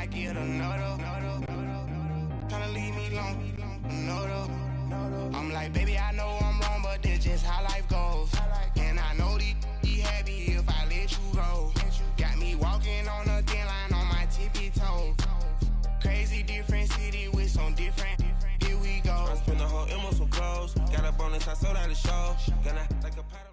might get another. Tryna leave me alone, another. I'm like, baby, I know I'm wrong, but that's just how life goes. And I know these be happy if I let you go. Got me walking on a thin line on my tippy toe. Crazy different city with some different. Here we go. I spent the whole M on some clothes. Got a bonus, I sold out the show. Gonna like a paddle.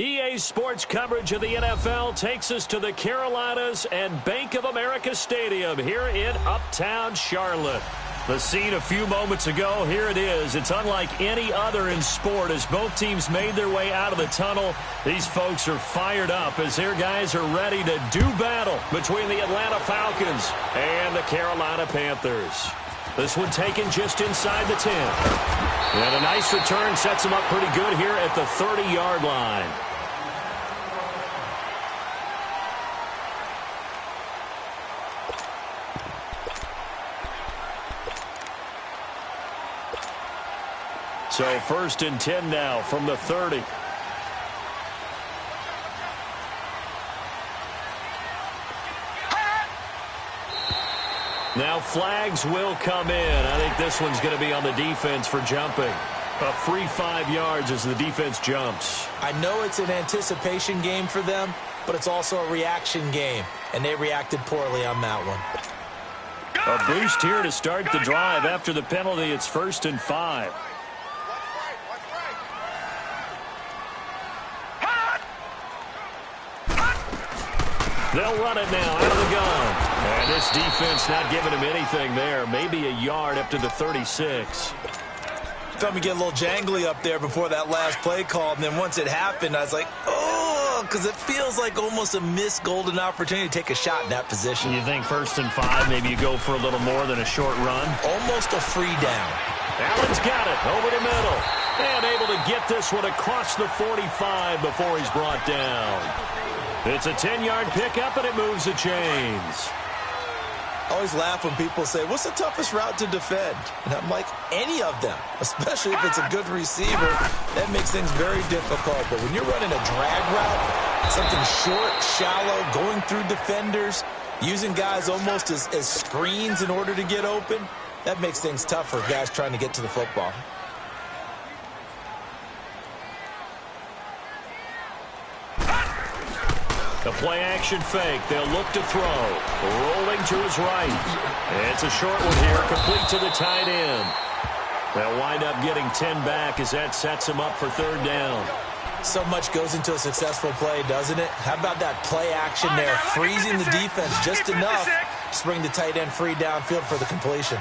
EA Sports coverage of the NFL takes us to the Carolinas and Bank of America Stadium here in Uptown Charlotte. The scene a few moments ago, here it is. It's unlike any other in sport as both teams made their way out of the tunnel. These folks are fired up as their guys are ready to do battle between the Atlanta Falcons and the Carolina Panthers. This one taken just inside the 10. And a nice return sets them up pretty good here at the 30-yard line. So 1st and 10 now from the 30. Now flags will come in. I think this one's going to be on the defense for jumping. A free 5 yards as the defense jumps. I know it's an anticipation game for them, but it's also a reaction game, and they reacted poorly on that one. A boost here to start the drive. After the penalty, it's 1st and 5. They'll run it now out of the gun. And this defense not giving him anything there. Maybe a yard up to the 36. Felt me get a little jangly up there before that last play call, and then once it happened, I was like, oh, because it feels like almost a missed golden opportunity to take a shot in that position. You think 1st and 5, maybe you go for a little more than a short run? Almost a free down. Allen's got it over the middle. And able to get this one across the 45 before he's brought down. It's a 10-yard pickup, and it moves the chains. I always laugh when people say, what's the toughest route to defend? And I'm like, any of them, especially if it's a good receiver. That makes things very difficult. But when you're running a drag route, something short, shallow, going through defenders, using guys almost as screens in order to get open, that makes things tough for guys trying to get to the football. A play-action fake. They'll look to throw. Rolling to his right. It's a short one here, complete to the tight end. They'll wind up getting 10 back as that sets him up for 3rd down. So much goes into a successful play, doesn't it? How about that play action there, freezing the defense just enough to bring the tight end free downfield for the completion.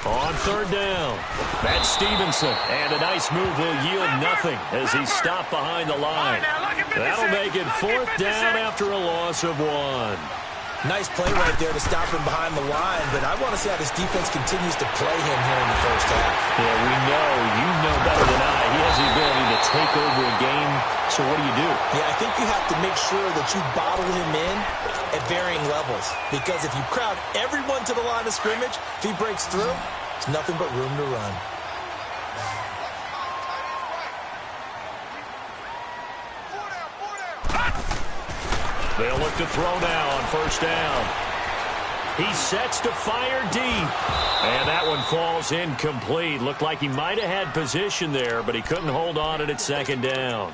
On 3rd down, Matt Stevenson, and a nice move will yield nothing as he's stopped behind the line. That'll make it 4th down after a loss of 1. Nice play right there to stop him behind the line, but I want to see how this defense continues to play him here in the first half. Yeah, we know, you know better than I, he has the ability to take over a game, so what do you do? Yeah, I think you have to make sure that you bottle him in at varying levels, because if you crowd everyone to the line of scrimmage, if he breaks through, there's nothing but room to run. They'll look to throw now on 1st down. He sets to fire deep. And that one falls incomplete. Looked like he might have had position there, but he couldn't hold on at 2nd down.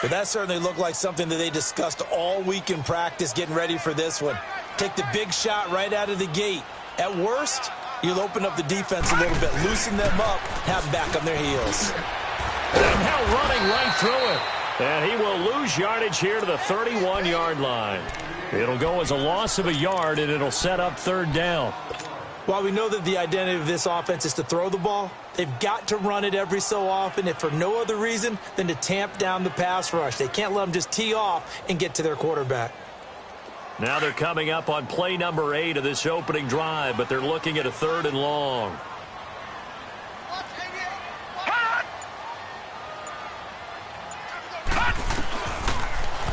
But that certainly looked like something that they discussed all week in practice getting ready for this one. Take the big shot right out of the gate. At worst, you'll open up the defense a little bit, loosen them up, have them back on their heels. And now running right through it. And he will lose yardage here to the 31-yard line. It'll go as a loss of a yard, and it'll set up 3rd down. While we know that the identity of this offense is to throw the ball, they've got to run it every so often, if for no other reason than to tamp down the pass rush. They can't let them just tee off and get to their quarterback. Now they're coming up on play number 8 of this opening drive, but they're looking at a 3rd and long.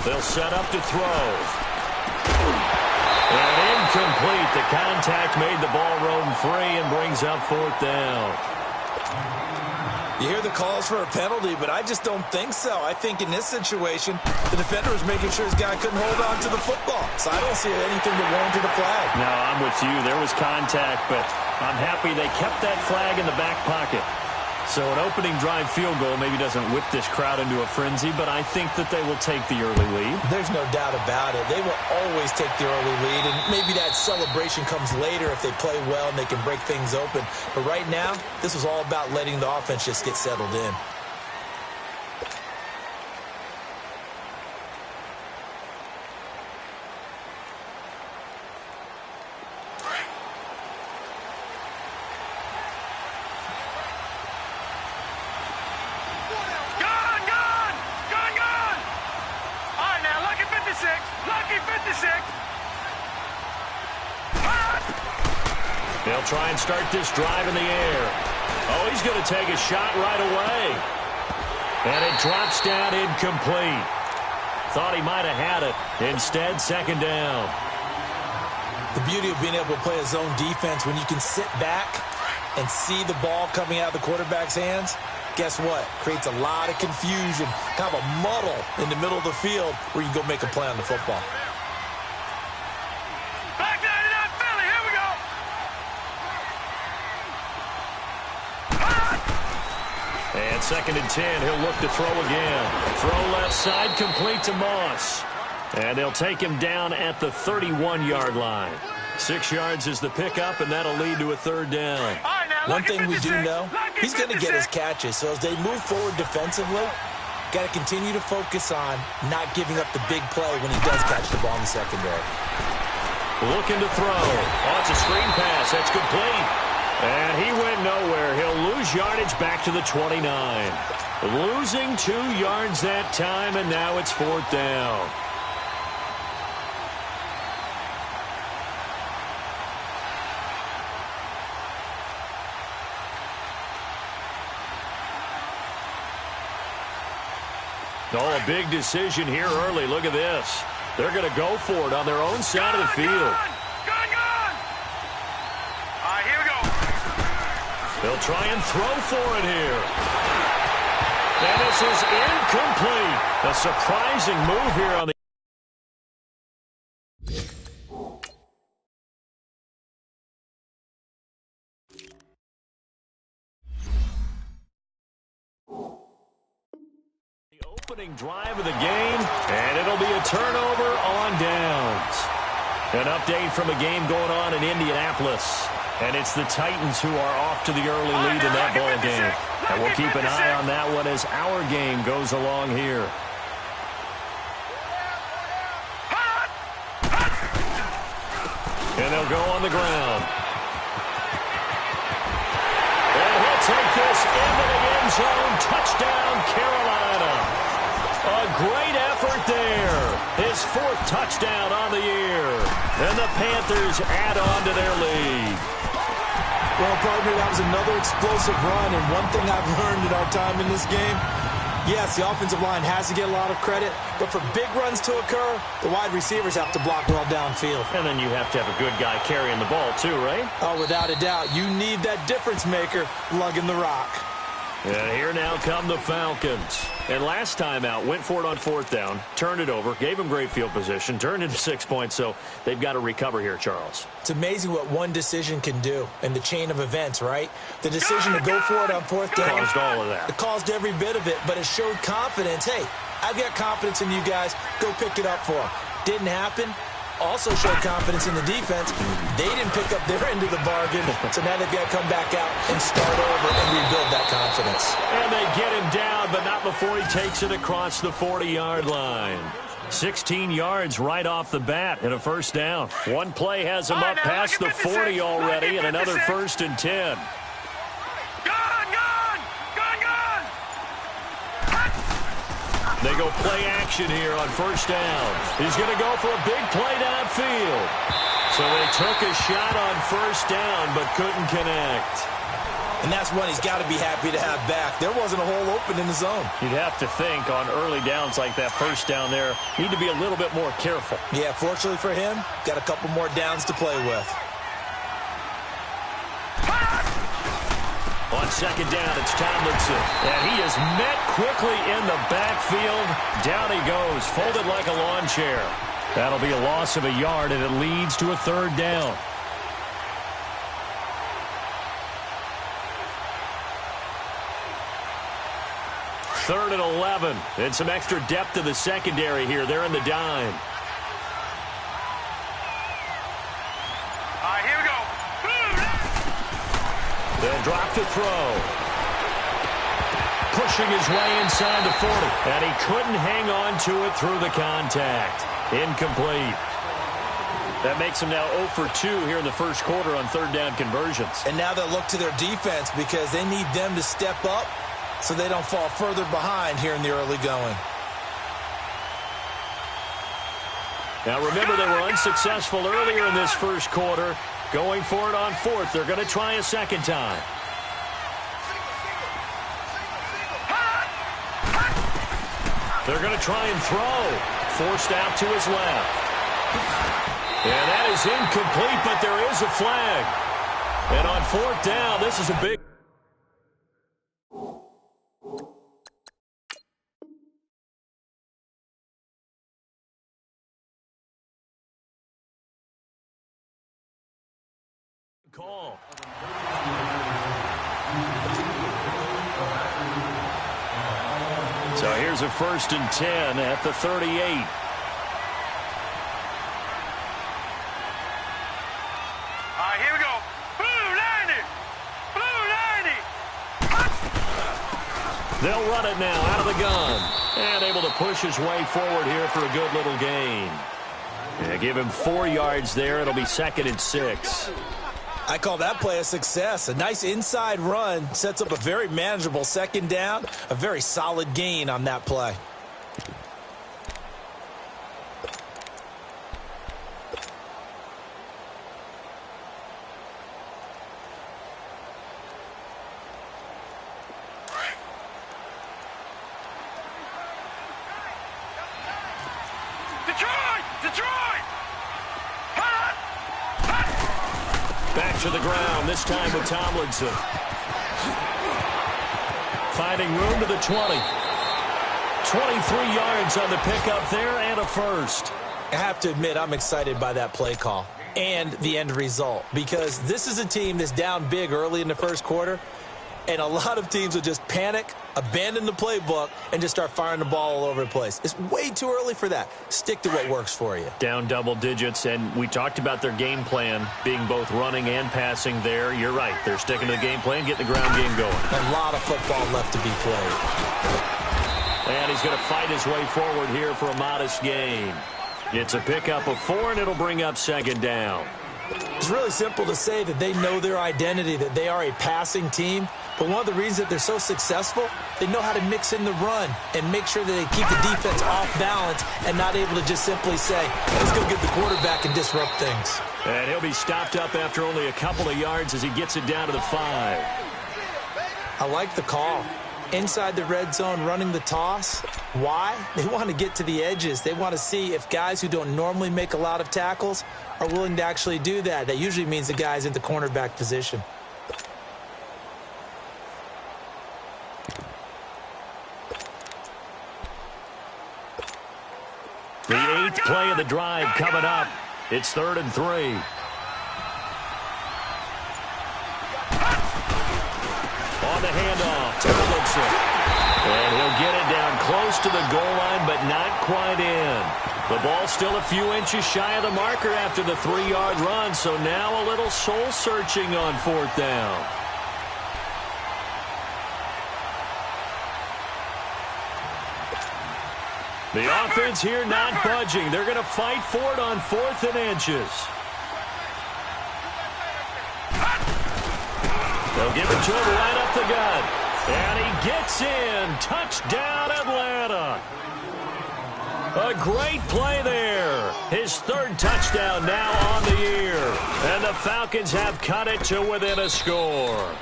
They'll set up to throw. And incomplete. The contact made the ball roam free and brings up 4th down. You hear the calls for a penalty, but I just don't think so. I think in this situation, the defender was making sure his guy couldn't hold on to the football. So I don't see anything that warranted a flag. No, I'm with you. There was contact, but I'm happy they kept that flag in the back pocket. So an opening drive field goal maybe doesn't whip this crowd into a frenzy, but I think that they will take the early lead. There's no doubt about it. They will always take the early lead, and maybe that celebration comes later if they play well and they can break things open. But right now, this was all about letting the offense just get settled in. They'll try and start this drive in the air. Oh, he's going to take a shot right away. And it drops down incomplete. Thought he might have had it. Instead, second down. The beauty of being able to play a zone defense, when you can sit back and see the ball coming out of the quarterback's hands, guess what? Creates a lot of confusion, kind of a muddle in the middle of the field where you can go make a play on the football. And 2nd and 10, he'll look to throw again. Throw left side, complete to Moss. And they'll take him down at the 31-yard line. 6 yards is the pickup, and that'll lead to a third down. One thing we do know, he's going to get his catches. So as they move forward defensively, got to continue to focus on not giving up the big play when he does catch the ball in the secondary. Looking to throw. Oh, it's a screen pass. That's complete. And he went nowhere. He'll lose yardage back to the 29. Losing 2 yards that time, and now it's 4th down. Oh, a big decision here early. Look at this. They're going to go for it on their own side of the field. They'll try and throw for it here. And this is incomplete. A surprising move here on the opening drive of the game, and it'll be a turnover on downs. An update from a game going on in Indianapolis. And it's the Titans who are off to the early lead in that ball game. And we'll keep an eye on that one as our game goes along here. And they'll go on the ground. And he'll take this into the end zone. Touchdown, Carolina. A great effort there. His 4th touchdown on the year. And the Panthers add on to their lead. Well, partner, that was another explosive run, and one thing I've learned in our time in this game, yes, the offensive line has to get a lot of credit, but for big runs to occur, the wide receivers have to block well downfield. And then you have to have a good guy carrying the ball too, right? Oh, without a doubt. You need that difference maker lugging the rock. And here now come the Falcons. And last time out, went for it on 4th down, turned it over, gave them great field position, turned into 6 points, so they've got to recover here, Charles. It's amazing what one decision can do in the chain of events, right? The decision to go for it on 4th down. Caused all of that. It caused every bit of it, but it showed confidence. Hey, I've got confidence in you guys. Go pick it up for them. Didn't happen. Also showed confidence in the defense. They didn't pick up their end of the bargain, so now they've got to come back out and start over and rebuild that confidence. And they get him down, but not before he takes it across the 40-yard line. 16 yards right off the bat and a 1st down. One play has him up past the 40 already, and another 1st and 10. They go play action here on 1st down. He's going to go for a big play downfield. So they took a shot on 1st down, but couldn't connect. And that's one he's got to be happy to have back. There wasn't a hole open in the zone. You'd have to think on early downs like that 1st down there, need to be a little bit more careful. Yeah, fortunately for him, got a couple more downs to play with. On on second down, it's Tomlinson. And he is met quickly in the backfield. Down he goes, folded like a lawn chair. That'll be a loss of a yard, and it leads to a third down. Third and 11. And some extra depth to the secondary here. They're in the dime. All right, here we go. They'll drop to throw. Pushing his way inside the 40. And he couldn't hang on to it through the contact. Incomplete. That makes him now 0 for 2 here in the first quarter on third down conversions. And now they'll look to their defense because they need them to step up so they don't fall further behind here in the early going. Now remember, they were unsuccessful earlier in this first quarter. Going for it on fourth. They're going to try a second time. They're going to try and throw. Forced out to his left. And that is incomplete, but there is a flag. And on fourth down, this is a big... call. So here's a 1st and 10 at the 38. All right, here we go. Blue 90. Blue 90. They'll run it now out of the gun. And able to push his way forward here for a good little gain. Yeah, give him 4 yards there. It'll be 2nd and 6. I call that play a success. A nice inside run sets up a very manageable second down. A very solid gain on that play. Back to the ground, this time with Tomlinson. Finding room to the 20. 23 yards on the pickup there and a first. I have to admit, I'm excited by that play call and the end result because this is a team that's down big early in the first quarter, and a lot of teams will just panic, abandon the playbook, and just start firing the ball all over the place. It's way too early for that. Stick to what works for you. Down double digits, and we talked about their game plan being both running and passing there. You're right. They're sticking to the game plan, getting the ground game going. A lot of football left to be played. And he's going to fight his way forward here for a modest gain. It's a pickup of 4, and it'll bring up second down. It's really simple to say that they know their identity, that they are a passing team. But one of the reasons that they're so successful, they know how to mix in the run and make sure that they keep the defense off balance and not able to just simply say, let's go get the quarterback and disrupt things. And he'll be stopped up after only a couple of yards as he gets it down to the 5. I like the call. Inside the red zone, running the toss. Why? They want to get to the edges. They want to see if guys who don't normally make a lot of tackles are willing to actually do that. That usually means the guy's in the cornerback position. The 8th play of the drive coming up. It's 3rd and 3. On the handoff, Tomlinson. And he'll get it down close to the goal line, but not quite in. The ball's still a few inches shy of the marker after the 3-yard run, so now a little soul-searching on 4th down. The offense here not budging. They're going to fight for it on 4th and inches. They'll give it to him right up the gut. And he gets in. Touchdown, Atlanta. A great play there. His 3rd touchdown now on the year. And the Falcons have cut it to within a score.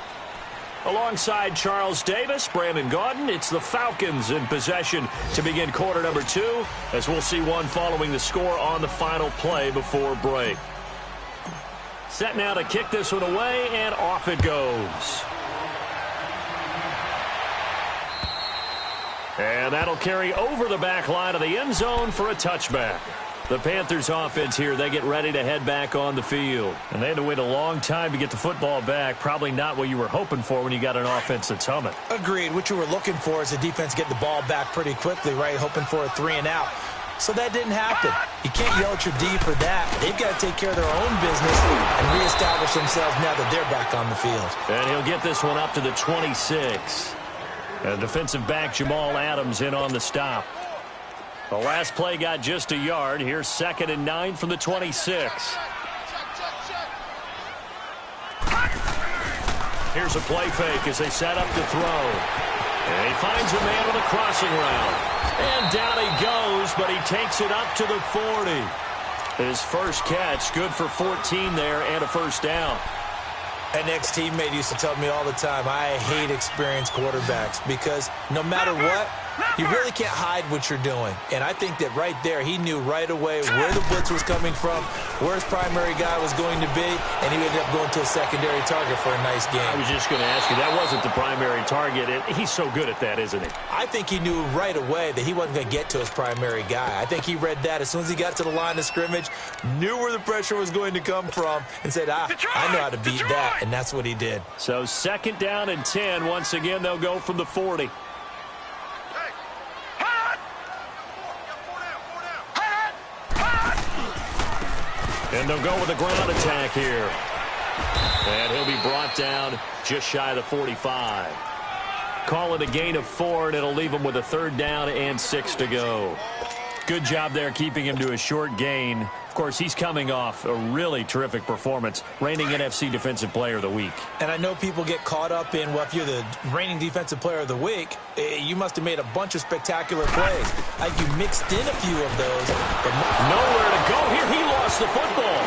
Alongside Charles Davis, Brandon Gaudin, it's the Falcons in possession to begin quarter number 2, as we'll see one following the score on the final play before break. Set now to kick this one away, and off it goes. And that'll carry over the back line of the end zone for a touchback. The Panthers offense here, they get ready to head back on the field. And they had to wait a long time to get the football back. Probably not what you were hoping for when you got an offense that's humming. Agreed. What you were looking for is the defense get the ball back pretty quickly, right? Hoping for a 3-and-out. So that didn't happen. You can't yell at your D for that. They've got to take care of their own business and reestablish themselves now that they're back on the field. And he'll get this one up to the 26. Defensive back Jamal Adams in on the stop. The last play got just a yard. Here's 2nd and 9 from the 26. Here's a play fake as they set up to throw. And he finds a man on the crossing route. And down he goes, but he takes it up to the 40. His first catch, good for 14 there and a first down. An ex-teammate used to tell me all the time, I hate experienced quarterbacks because no matter what, you really can't hide what you're doing. And I think that right there, he knew right away where the blitz was coming from, where his primary guy was going to be, and he ended up going to a secondary target for a nice game. I was just going to ask you, that wasn't the primary target. He's so good at that, isn't he? I think he knew right away that he wasn't going to get to his primary guy. I think he read that as soon as he got to the line of scrimmage, knew where the pressure was going to come from, and said, I know how to beat that. And that's what he did. So 2nd down and 10. Once again, they'll go from the 40. And they'll go with a ground attack here. And he'll be brought down just shy of the 45. Call it a gain of 4, and it'll leave him with a 3rd down and 6 to go. Good job there keeping him to a short gain. Of course, he's coming off a really terrific performance, reigning NFC Defensive Player of the Week. And I know people get caught up in, well, if you're the reigning Defensive Player of the Week, you must have made a bunch of spectacular plays. You mixed in a few of those. But nowhere to go here. He lost the football.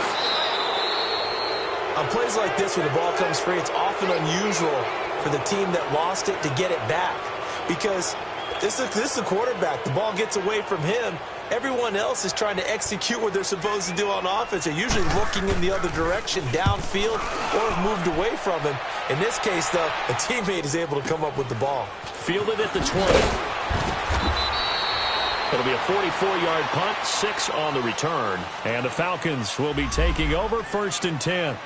On plays like this, when the ball comes free, it's often unusual for the team that lost it to get it back. Because this is a quarterback. The ball gets away from him. Everyone else is trying to execute what they're supposed to do on offense. They're usually looking in the other direction, downfield, or have moved away from him. In this case, though, a teammate is able to come up with the ball. Fielded at the 20. It'll be a 44-yard punt, 6 on the return. And the Falcons will be taking over 1st and 10.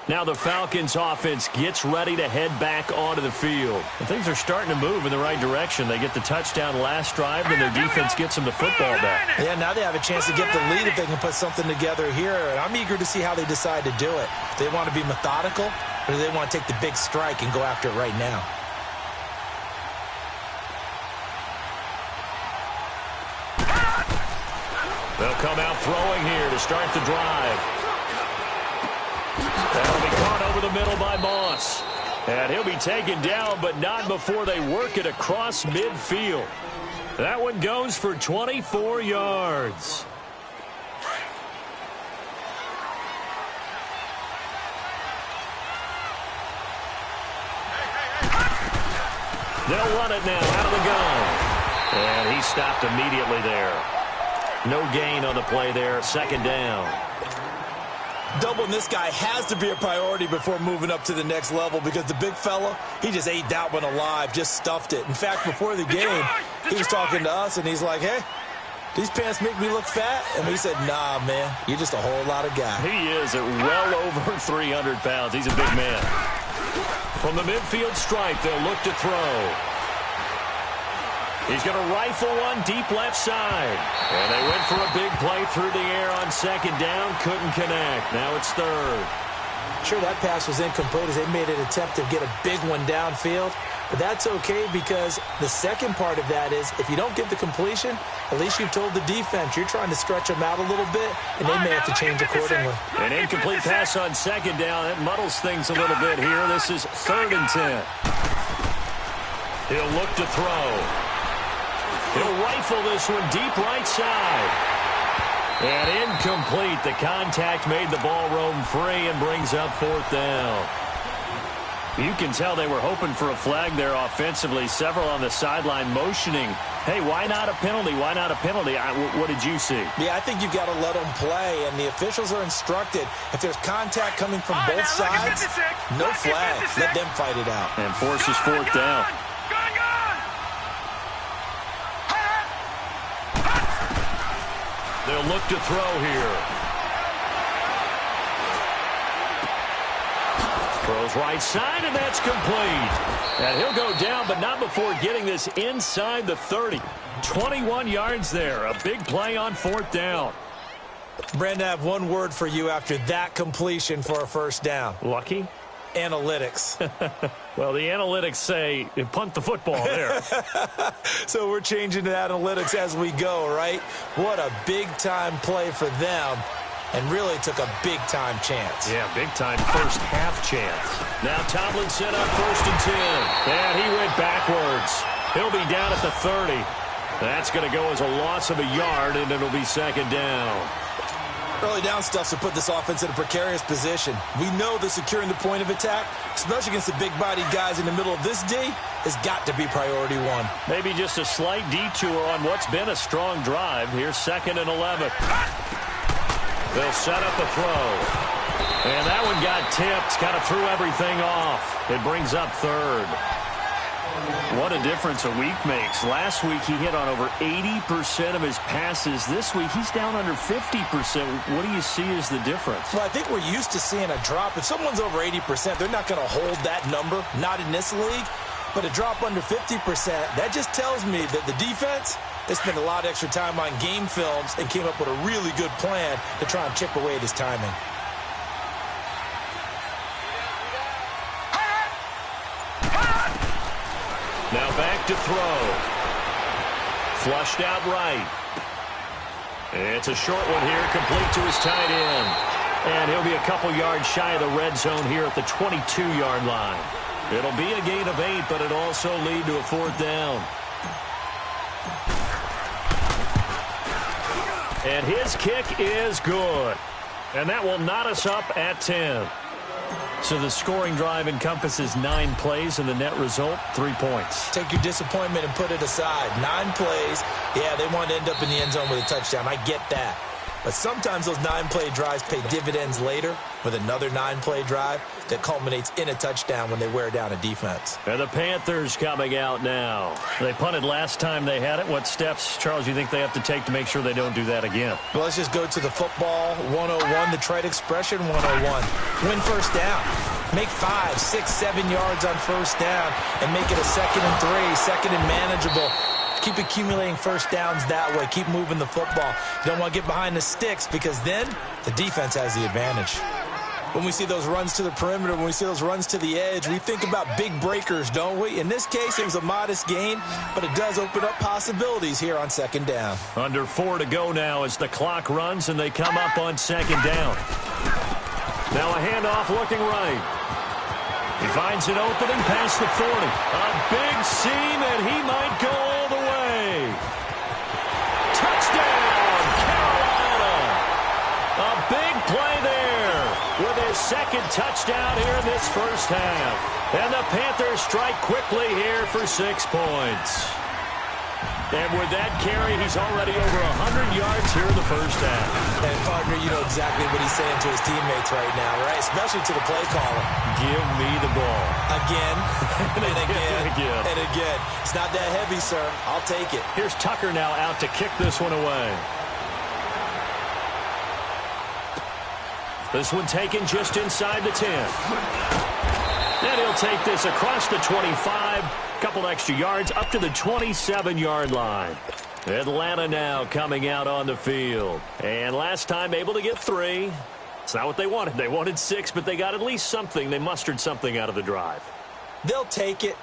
Now the Falcons offense gets ready to head back onto the field. And things are starting to move in the right direction. They get the touchdown last drive, and their defense gets them the football back. Yeah, now they have a chance to get the lead if they can put something together here. And I'm eager to see how they decide to do it. Do they want to be methodical, or do they want to take the big strike and go after it right now? They'll come out throwing here to start the drive. That'll be caught over the middle by Moss. And he'll be taken down, but not before they work it across midfield. That one goes for 24 yards. They'll run it now out of the gun. And he stopped immediately there. No gain on the play there. 2nd down. Doubling this guy has to be a priority before moving up to the next level because the big fella, he just ate that one alive, just stuffed it. In fact, before the game, he was talking to us, and he's like, hey, these pants make me look fat? And we said, nah, man, you're just a whole lot of guy. He is at well over 300 pounds. He's a big man. From the midfield stripe, they'll look to throw. He's going to rifle one deep left side. And they went for a big play through the air on 2nd down. Couldn't connect. Now it's 3rd. Sure, that pass was incomplete as they made an attempt to get a big one downfield. But that's okay because the second part of that is if you don't get the completion, at least you've told the defense you're trying to stretch them out a little bit, and they may have to change accordingly. An incomplete pass on 2nd down. That muddles things a little bit here. This is 3rd and 10. He'll look to throw. He'll rifle this one deep right side. And incomplete. The contact made the ball roam free and brings up 4th down. You can tell they were hoping for a flag there offensively. Several on the sideline motioning, hey, why not a penalty? Why not a penalty? What did you see? Yeah, I think you've got to let them play, and the officials are instructed if there's contact coming from both sides, no flag. Let them fight it out. And forces fourth down. They'll look to throw here. Throws right side, and that's complete. And he'll go down, but not before getting this inside the 30. 21 yards there. A big play on fourth down. Brandon, I have one word for you after that completion for a first down. Lucky? Analytics. Well, the analytics say punt the football there. So we're changing to analytics as we go, right? What a big-time play for them. And really took a big-time chance. Yeah, big-time first half chance. Now Tomlin set up 1st and 10. And he went backwards. He'll be down at the 30. That's going to go as a loss of a yard, and it'll be 2nd down. Early down stuff to put this offense in a precarious position. We know that securing the point of attack, especially against the big-bodied guys in the middle of this D, has got to be priority one. Maybe just a slight detour on what's been a strong drive. Here's 2nd and 11. They'll set up a throw. And that one got tipped. Kind of threw everything off. It brings up 3rd. What a difference a week makes. Last week he hit on over 80% of his passes. This week he's down under 50%. What do you see as the difference? Well, I think we're used to seeing a drop. If someone's over 80%, they're not going to hold that number. Not in this league. But a drop under 50%, that just tells me that the defense, they spent a lot of extra time on game films and came up with a really good plan to try and chip away at his timing. Now back to throw. Flushed out right. It's a short one here, complete to his tight end. And he'll be a couple yards shy of the red zone here at the 22-yard line. It'll be a gain of 8, but it'll also lead to a 4th down. And his kick is good. And that will knot us up at 10. So the scoring drive encompasses 9 plays, and the net result, 3 points. Take your disappointment and put it aside. 9 plays. Yeah, they want to end up in the end zone with a touchdown. I get that. But sometimes those 9-play drives pay dividends later with another 9-play drive that culminates in a touchdown when they wear down a defense. And the Panthers coming out now. They punted last time they had it. What steps, Charles, you think they have to take to make sure they don't do that again? Well, let's just go to the football 101, the trite expression 101. Win first down. Make 5, 6, 7 yards on first down and make it a 2nd and 3, 2nd and manageable. Keep accumulating first downs that way. Keep moving the football. You don't want to get behind the sticks because then the defense has the advantage. When we see those runs to the perimeter, when we see those runs to the edge, we think about big breakers, don't we? In this case, it was a modest gain, but it does open up possibilities here on 2nd down. Under 4 to go now as the clock runs and they come up on 2nd down. Now a handoff looking right. He finds an opening past the 40. A big seam, and he might go all the way. Touchdown, Carolina. A big play there with his 2nd touchdown here in this first half. And the Panthers strike quickly here for 6 points. And with that carry, he's already over 100 yards here in the first half. And, partner, you know exactly what he's saying to his teammates right now, right? Especially to the play caller. Give me the ball. Again, and again, and again. and again. It's not that heavy, sir. I'll take it. Here's Tucker now out to kick this one away. This one taken just inside the 10. And he'll take this across the 25. Couple extra yards up to the 27-yard line. Atlanta now coming out on the field. And last time able to get 3. It's not what they wanted. They wanted 6, but they got at least something. They mustered something out of the drive. They'll take it.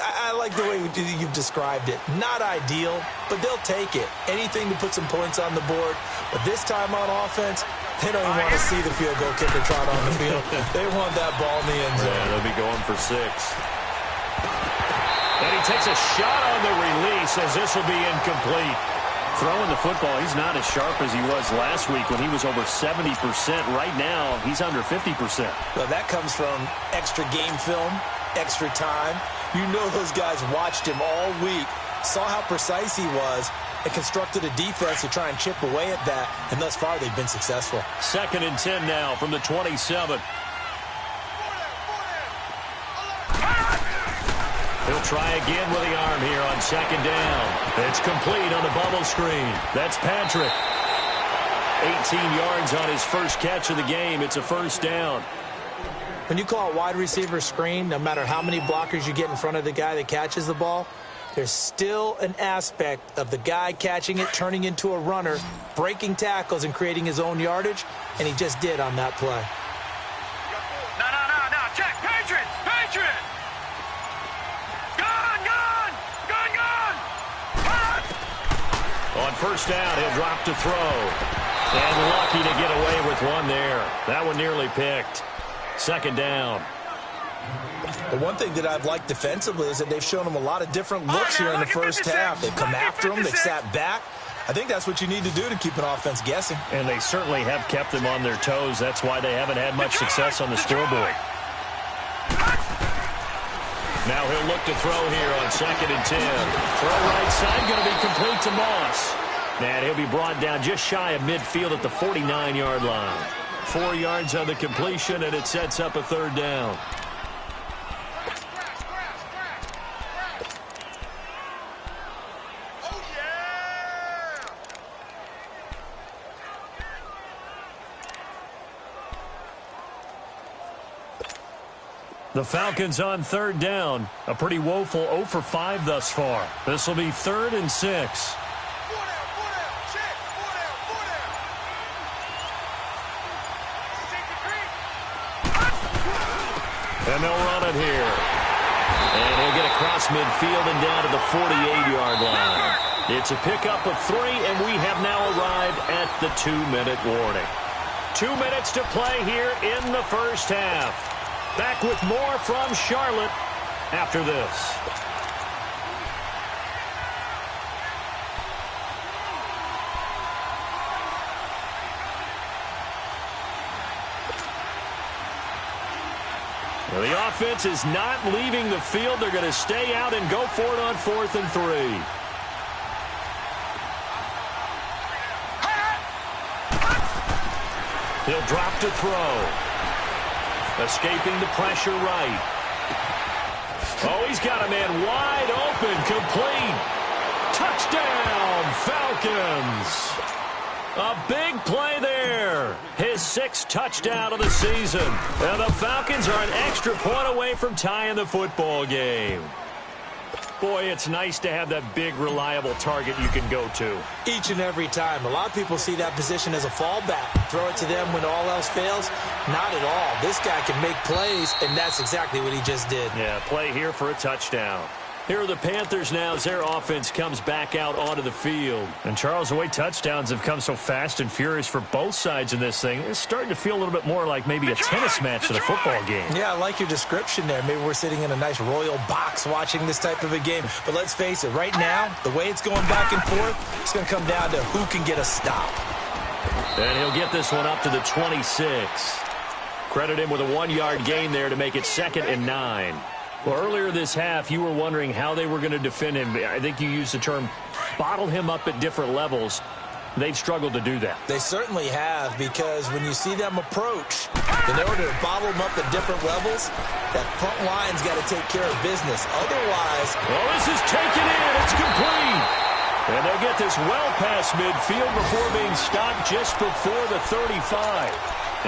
I like the way you've described it. Not ideal, but they'll take it. Anything to put some points on the board. But this time on offense, they don't even want to see the field goal kicker trot on the field. They want that ball in the end zone. Yeah, they'll be going for 6. And he takes a shot on the release as this will be incomplete. throwing the football, he's not as sharp as he was last week when he was over 70%. Right now, he's under 50%. Well, that comes from extra game film, extra time. You know those guys watched him all week, saw how precise he was, and constructed a defense to try and chip away at that, and thus far they've been successful. 2nd and 10 now from the 27. He'll try again with the arm here on 2nd down. It's complete on the bubble screen. That's Patrick. 18 yards on his first catch of the game. It's a 1st down. When you call a wide receiver screen, no matter how many blockers you get in front of the guy that catches the ball, there's still an aspect of the guy catching it, turning into a runner, breaking tackles, and creating his own yardage, and he just did on that play. No. Check. Patriots. Gone. On 1st down, he'll drop to throw. And lucky to get away with one there. That one nearly picked. 2nd down. The one thing that I've liked defensively is that they've shown him a lot of different looks here in the first half. They've come after him. They've sat back. I think that's what you need to do to keep an offense guessing. And they certainly have kept them on their toes. That's why they haven't had much success on the scoreboard. Now he'll look to throw here on 2nd and 10. Throw right side, going to be complete to Moss. And he'll be brought down just shy of midfield at the 49-yard line. 4 yards on the completion, and it sets up a 3rd down. The Falcons on 3rd down. A pretty woeful 0 for 5 thus far. This will be 3rd and 6. And they'll run it here. And he'll get across midfield and down to the 48-yard line. It's a pickup of 3, and we have now arrived at the 2-minute warning. 2 minutes to play here in the first half. Back with more from Charlotte after this. Well, the offense is not leaving the field. They're going to stay out and go for it on 4th and 3. He'll drop to throw. Escaping the pressure right. Oh, he's got a man wide open, complete. Touchdown, Falcons. A big play there. His 6th touchdown of the season. And the Falcons are an extra point away from tying the football game. Boy, it's nice to have that big, reliable target you can go to. Each and every time. A lot of people see that position as a fallback. Throw it to them when all else fails. Not at all. This guy can make plays, and that's exactly what he just did. Yeah, play here for a touchdown. Here are the Panthers now as their offense comes back out onto the field. And, Charles, the way touchdowns have come so fast and furious for both sides in this thing, it's starting to feel a little bit more like maybe a tennis match than a football game. Yeah, I like your description there. Maybe we're sitting in a nice royal box watching this type of a game. But let's face it, right now, the way it's going back and forth, it's going to come down to who can get a stop. And he'll get this one up to the 26. Credit him with a 1-yard gain there to make it 2nd and 9. Well, earlier this half, you were wondering how they were going to defend him. I think you used the term bottle him up at different levels. They've struggled to do that. They certainly have, because when you see them approach, in order to bottle them up at different levels, that front line's got to take care of business. Otherwise... Well, this is taken in. It's complete. And they'll get this well past midfield before being stopped just before the 35.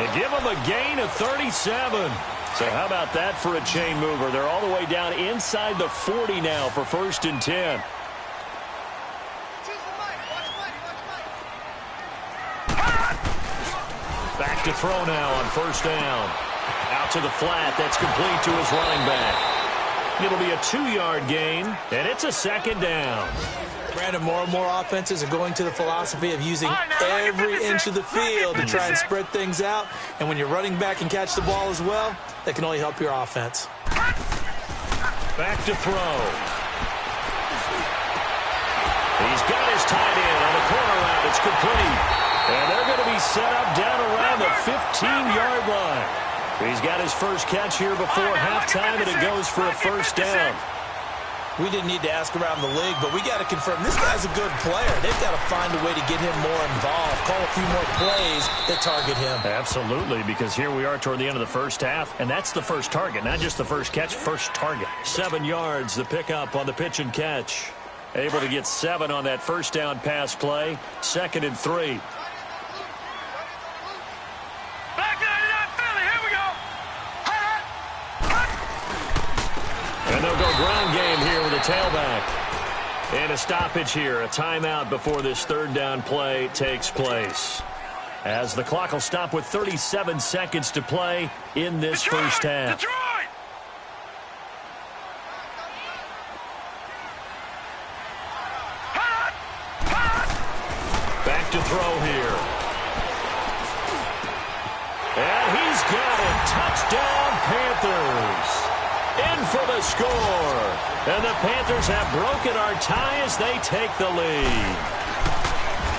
And give them a gain of 37. So how about that for a chain mover? They're all the way down inside the 40 now for 1st and 10. Back to throw now on 1st down. Out to the flat. That's complete to his running back. It'll be a 2-yard gain, and it's a 2nd down. Brandon, more and more offenses are going to the philosophy of using every inch of the field to try and spread things out. And when you're running back and catch the ball as well, that can only help your offense. Back to throw. He's got his is tied in on the corner route. It's complete. And they're going to be set up down around the 15-yard line. He's got his first catch here before halftime, and it goes for a first down. We didn't need to ask around the league, but we got to confirm this guy's a good player. They've got to find a way to get him more involved, call a few more plays that target him. Absolutely, because here we are toward the end of the first half, and that's the first target, not just the first catch, first target. 7 yards, the pickup on the pitch and catch. Able to get 7 on that first down pass play. 2nd and 3. And they'll go ground game here with a tailback. And a stoppage here, a timeout before this third down play takes place. As the clock will stop with 37 seconds to play in this first half. Detroit! Back to throw here. And he's got it. Touchdown, Panthers. In for the score. And the Panthers have broken our tie as they take the lead.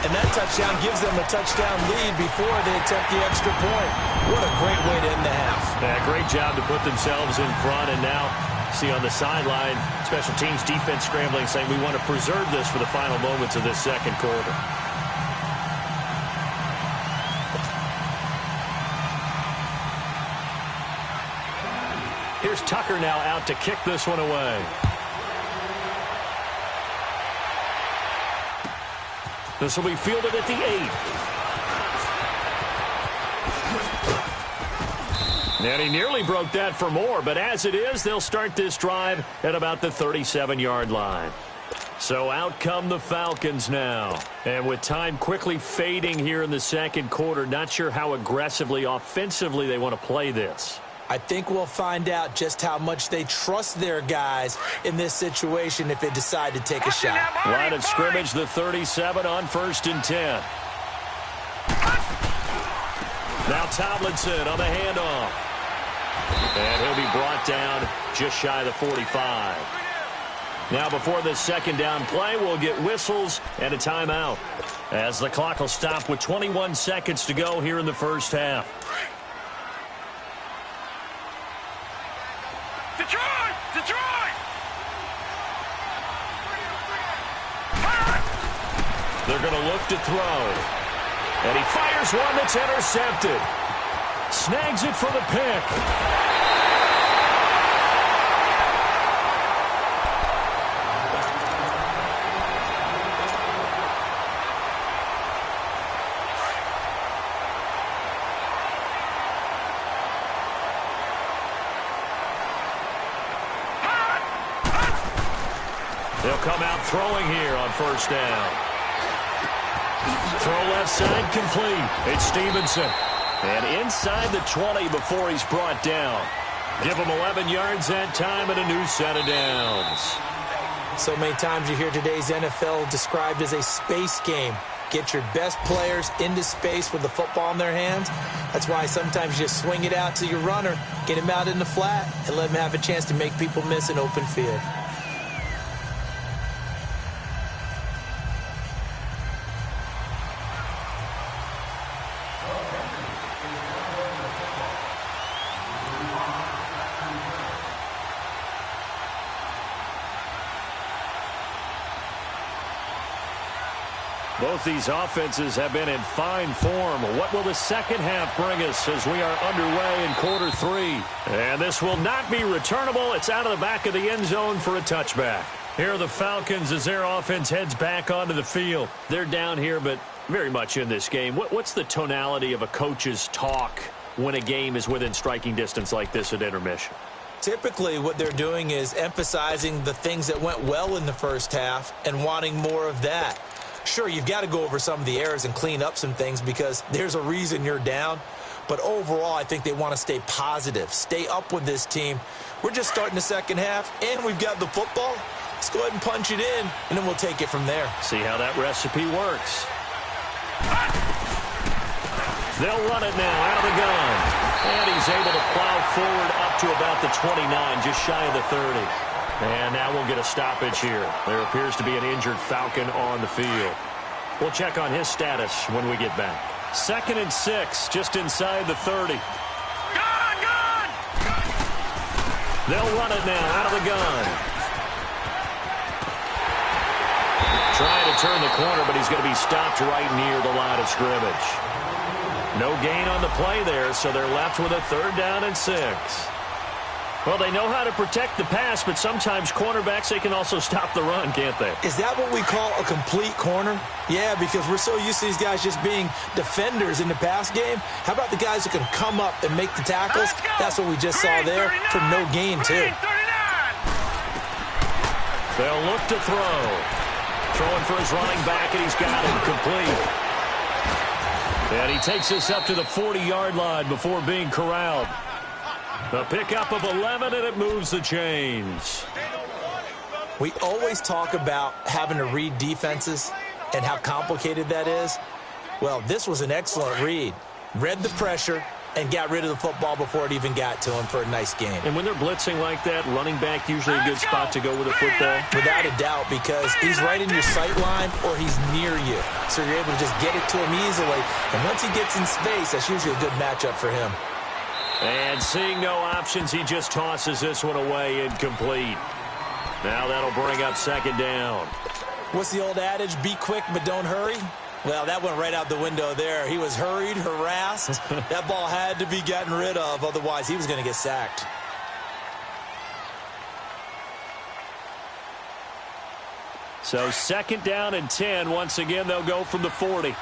And that touchdown gives them a touchdown lead before they attempt the extra point. What a great way to end the half. Yeah, great job to put themselves in front. And now, see on the sideline, special teams defense scrambling, saying we want to preserve this for the final moments of this second quarter. Here's Tucker now out to kick this one away. This will be fielded at the 8. And he nearly broke that for more, but as it is, they'll start this drive at about the 37-yard line. So out come the Falcons now. And with time quickly fading here in the second quarter, not sure how aggressively, offensively they want to play this. I think we'll find out just how much they trust their guys in this situation if they decide to take a shot. Line of scrimmage, the 37 on 1st and 10. Now Tomlinson on the handoff. And he'll be brought down just shy of the 45. Now before this second down play, we'll get whistles and a timeout, as the clock will stop with 21 seconds to go here in the first half. Detroit! Detroit! They're going to look to throw. And he fires one that's intercepted. Snags it for the pick. They'll come out throwing here on first down. Throw left side complete. It's Stevenson. And inside the 20 before he's brought down. Give him 11 yards that time and a new set of downs. So many times you hear today's NFL described as a space game. Get your best players into space with the football in their hands. That's why sometimes you just swing it out to your runner, get him out in the flat, and let him have a chance to make people miss an open field. Both these offenses have been in fine form. What will the second half bring us as we are underway in quarter 3? And this will not be returnable. It's out of the back of the end zone for a touchback. Here are the Falcons as their offense heads back onto the field. They're down here, but very much in this game. What's the tonality of a coach's talk when a game is within striking distance like this at intermission? Typically, what they're doing is emphasizing the things that went well in the first half and wanting more of that. Sure, you've got to go over some of the errors and clean up some things because there's a reason you're down. But overall, I think they want to stay positive, stay up with this team. We're just starting the second half, and we've got the football. Let's go ahead and punch it in, and then we'll take it from there. See how that recipe works. They'll run it now out of the gun. And he's able to plow forward up to about the 29, just shy of the 30. And now we'll get a stoppage here. There appears to be an injured Falcon on the field. We'll check on his status when we get back. 2nd and 6, just inside the 30. Gun! They'll run it now out of the gun. Trying to turn the corner, but he's going to be stopped right near the line of scrimmage. No gain on the play there, so they're left with a 3rd down and 6. Well, they know how to protect the pass, but sometimes cornerbacks, they can also stop the run, can't they? Is that what we call a complete corner? Yeah, because we're so used to these guys just being defenders in the pass game. How about the guys who can come up and make the tackles? That's what we just saw there for no gain, too. They'll look to throw. Throwing for his running back, and he's got it complete. And he takes this up to the 40-yard line before being corralled. A pickup of 11, and it moves the chains. We always talk about having to read defenses and how complicated that is. Well, this was an excellent read. Read the pressure and got rid of the football before it even got to him for a nice game. And when they're blitzing like that, running back usually a good spot to go with a football? Without a doubt, because he's right in your sight line or he's near you. So you're able to just get it to him easily. And once he gets in space, that's usually a good matchup for him. And seeing no options, he just tosses this one away incomplete. Now that'll bring up 2nd down. What's the old adage? Be quick, but don't hurry? Well, that went right out the window there. He was hurried, harassed. That ball had to be gotten rid of. Otherwise, he was going to get sacked. So 2nd down and 10. Once again, they'll go from the 40. Gun!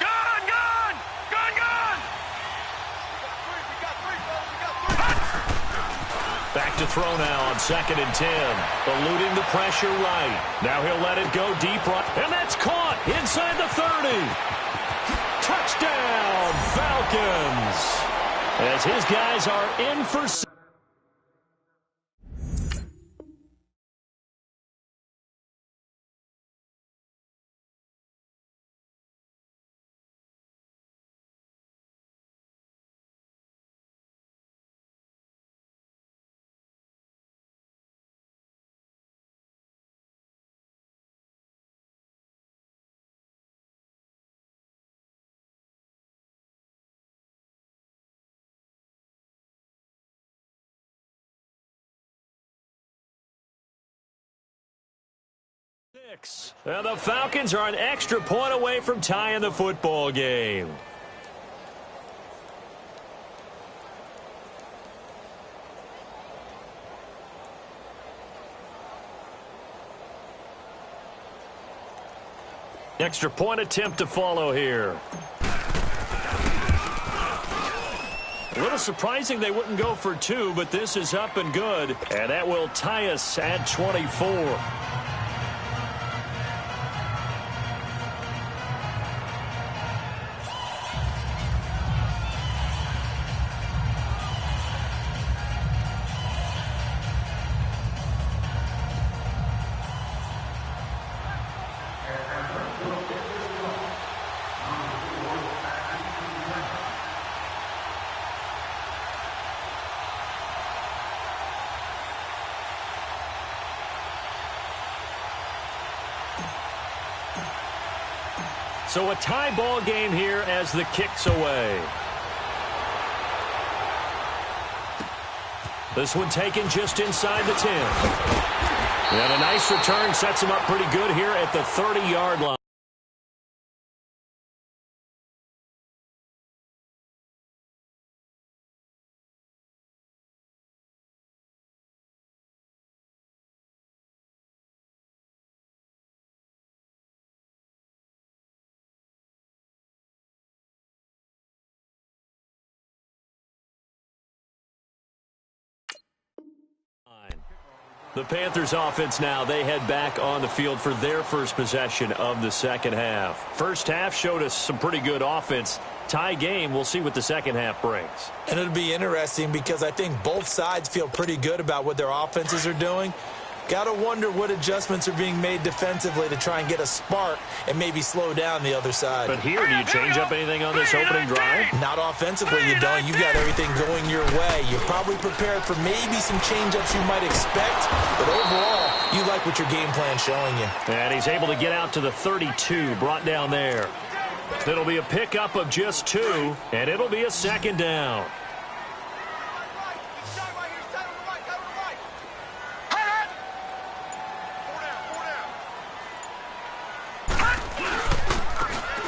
Back to throw now on 2nd and 10. Eluding the pressure right. Now he'll let it go deep right. And that's caught inside the 30. Touchdown, Falcons. As his guys are in for... And the Falcons are an extra point away from tying the football game. Extra point attempt to follow here. A little surprising they wouldn't go for 2, but this is up and good. And that will tie us at 24. So a tie ball game here as the kick's away. This one taken just inside the 10. And a nice return sets him up pretty good here at the 30-yard line. The Panthers offense now, they head back on the field for their first possession of the second half. First half showed us some pretty good offense. Tie game, we'll see what the second half brings. And it'll be interesting because I think both sides feel pretty good about what their offenses are doing. Got to wonder what adjustments are being made defensively to try and get a spark and maybe slow down the other side. But here, do you change up anything on this opening drive? Not offensively, you don't. You got everything going your way. You're probably prepared for maybe some change-ups you might expect, but overall, You like what your game plan's showing you. And he's able to get out to the 32, brought down there. It'll be a pickup of just 2, and it'll be a second down.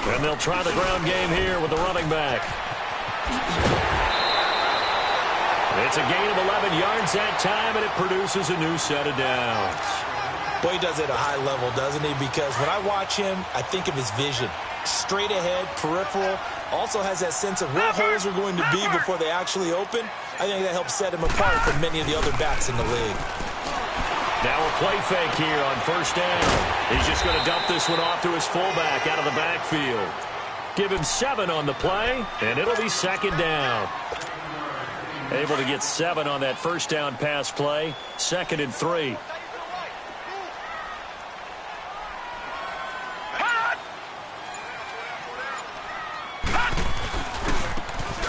And they'll try the ground game here with the running back. It's a gain of 11 yards that time, and it produces a new set of downs. Boy, he does it at a high level, doesn't he? Because when I watch him, I think of his vision. Straight ahead, peripheral, also has that sense of where holes are going to be before they actually open. I think that helps set him apart from many of the other backs in the league. Now a play fake here on first down. He's just going to dump this one off to his fullback out of the backfield. Give him 7 on the play, and it'll be second down. Able to get 7 on that first down pass play. 2nd and 3.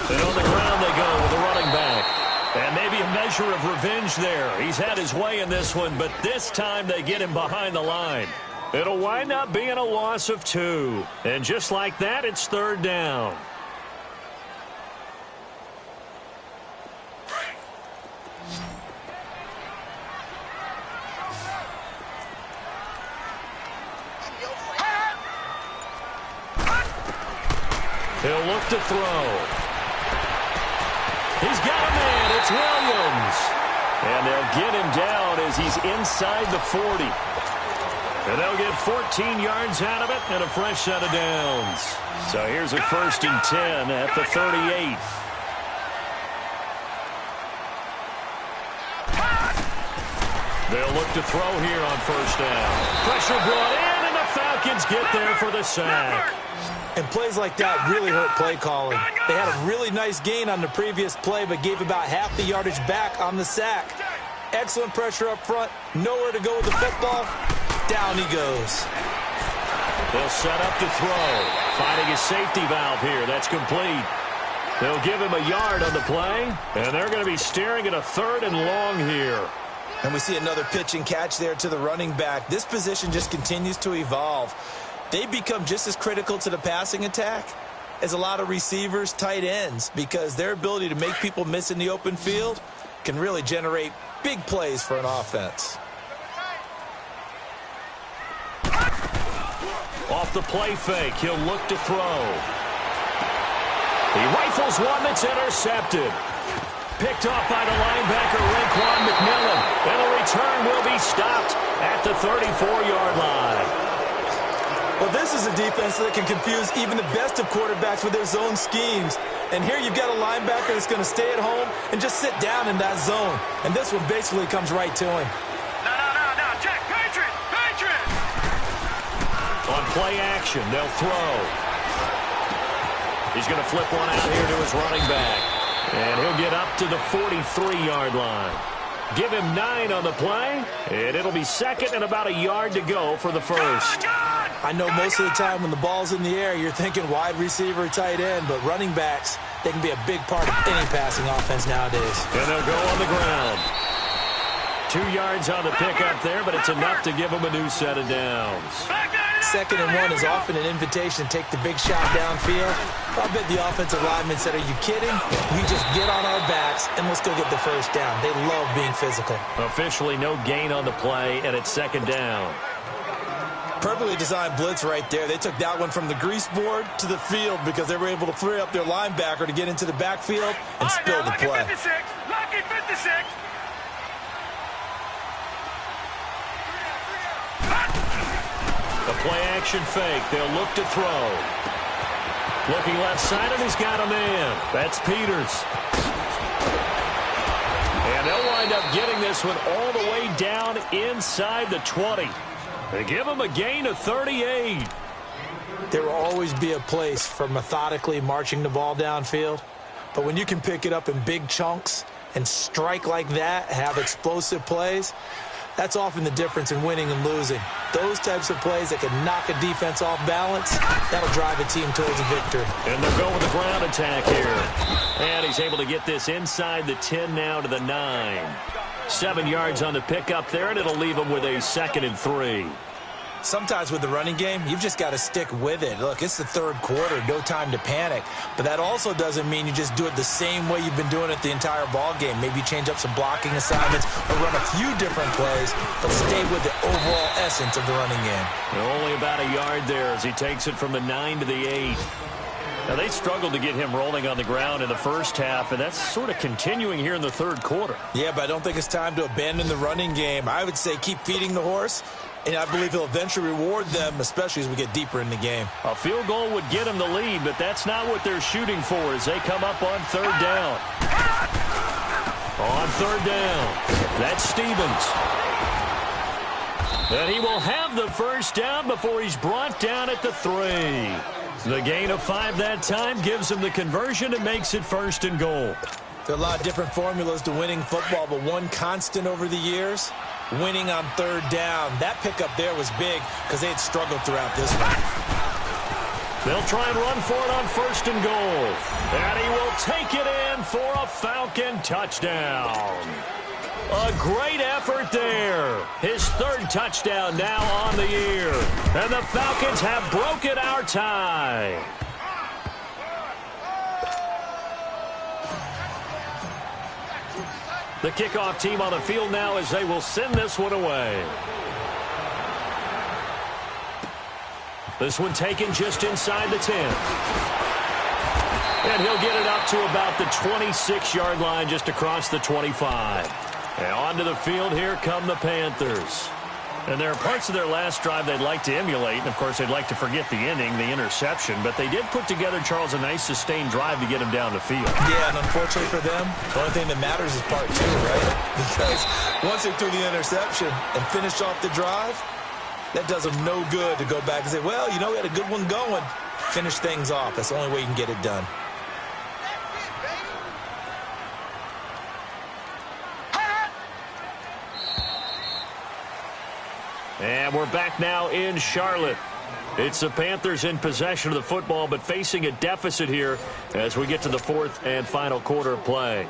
And on the ground they go with the running back. And maybe a measure of revenge there. He's had his way in this one, but this time they get him behind the line. It'll wind up being a loss of 2. And just like that, it's 3rd down. He'll look to throw. He's got a man. It's Williams. And they'll get him down as he's inside the 40. And they'll get 14 yards out of it and a fresh set of downs. So here's a 1st and 10 at the 38. They'll look to throw here on first down. Pressure brought in, and the Falcons get there for the sack. And plays like that really hurt play calling. They had a really nice gain on the previous play, but gave about half the yardage back on the sack. Excellent pressure up front. Nowhere to go with the football. Down he goes. They'll set up to throw. Finding his safety valve here. That's complete. They'll give him a yard on the play, and they're going to be staring at a 3rd and long here. And we see another pitch and catch there to the running back. This position just continues to evolve. They become just as critical to the passing attack as a lot of receivers, tight ends, because their ability to make people miss in the open field can really generate big plays for an offense. Off the play fake, he'll look to throw. He rifles one that's intercepted. Picked off by the linebacker, Raekwon McMillan. And the return will be stopped at the 34-yard line. Well, this is a defense that can confuse even the best of quarterbacks with their zone schemes. And here you've got a linebacker that's going to stay at home and just sit down in that zone. And this one basically comes right to him. No, check, Patriot! On play action, they'll throw. He's going to flip one out here to his running back. And he'll get up to the 43-yard line. Give him 9 on the play, and it'll be 2nd and about a yard to go for the first. I know most of the time when the ball's in the air, you're thinking wide receiver, tight end, but running backs, they can be a big part of any passing offense nowadays. And they'll go on the ground. 2 yards on the pickup there, but it's enough to give them a new set of downs. 2nd and 1 is often an invitation to take the big shot downfield. I bet the offensive lineman said, are you kidding? We just get on our backs and let's go get the first down. They love being physical. Officially no gain on the play, and it's 2nd down. Perfectly designed blitz right there. They took that one from the grease board to the field because they were able to free up their linebacker to get into the backfield and spill the play. Lucky 56. The play-action fake. They'll look to throw. Looking left side, and he's got a man. That's Peters. And they'll wind up getting this one all the way down inside the 20. They give him a gain of 38. There will always be a place for methodically marching the ball downfield. But when you can pick it up in big chunks and strike like that, have explosive plays, that's often the difference in winning and losing. Those types of plays that can knock a defense off balance, that'll drive a team towards a victory. And they'll go with the ground attack here. And he's able to get this inside the 10 now to the 9. 7 yards on the pickup there, and it'll leave them with a 2nd and 3. Sometimes with the running game, you've just got to stick with it. Look, it's the third quarter, no time to panic. But that also doesn't mean you just do it the same way you've been doing it the entire ball game. Maybe change up some blocking assignments or run a few different plays, but stay with the overall essence of the running game. Only about a yard there as he takes it from the 9 to the 8. Now, they struggled to get him rolling on the ground in the first half, and that's sort of continuing here in the third quarter. Yeah, but I don't think it's time to abandon the running game. I would say keep feeding the horse. And I believe he'll eventually reward them, especially as we get deeper in the game. A field goal would get him the lead, but that's not what they're shooting for as they come up on 3rd down. On 3rd down, that's Stevens. And he will have the first down before he's brought down at the 3. The gain of 5 that time gives him the conversion and makes it 1st and goal. There are a lot of different formulas to winning football, but one constant over the years, winning on 3rd down. That pickup there was big because they had struggled throughout this one. They'll try and run for it on 1st and goal. And he will take it in for a Falcon touchdown. A great effort there. His 3rd touchdown now on the year. And the Falcons have broken our tie. The kickoff team on the field now as they will send this one away. This one taken just inside the 10. And he'll get it up to about the 26-yard line just across the 25. And onto the field, here come the Panthers. And there are parts of their last drive they'd like to emulate. And, of course, they'd like to forget the inning, the interception. But they did put together, Charles, a nice sustained drive to get him down the field. Yeah, and unfortunately for them, the only thing that matters is part 2, right? Because once they threw the interception and finished off the drive, that does them no good to go back and say, well, you know, we had a good one going. Finish things off. That's the only way you can get it done. And we're back now in Charlotte. It's the Panthers in possession of the football, but facing a deficit here as we get to the 4th and final quarter of play.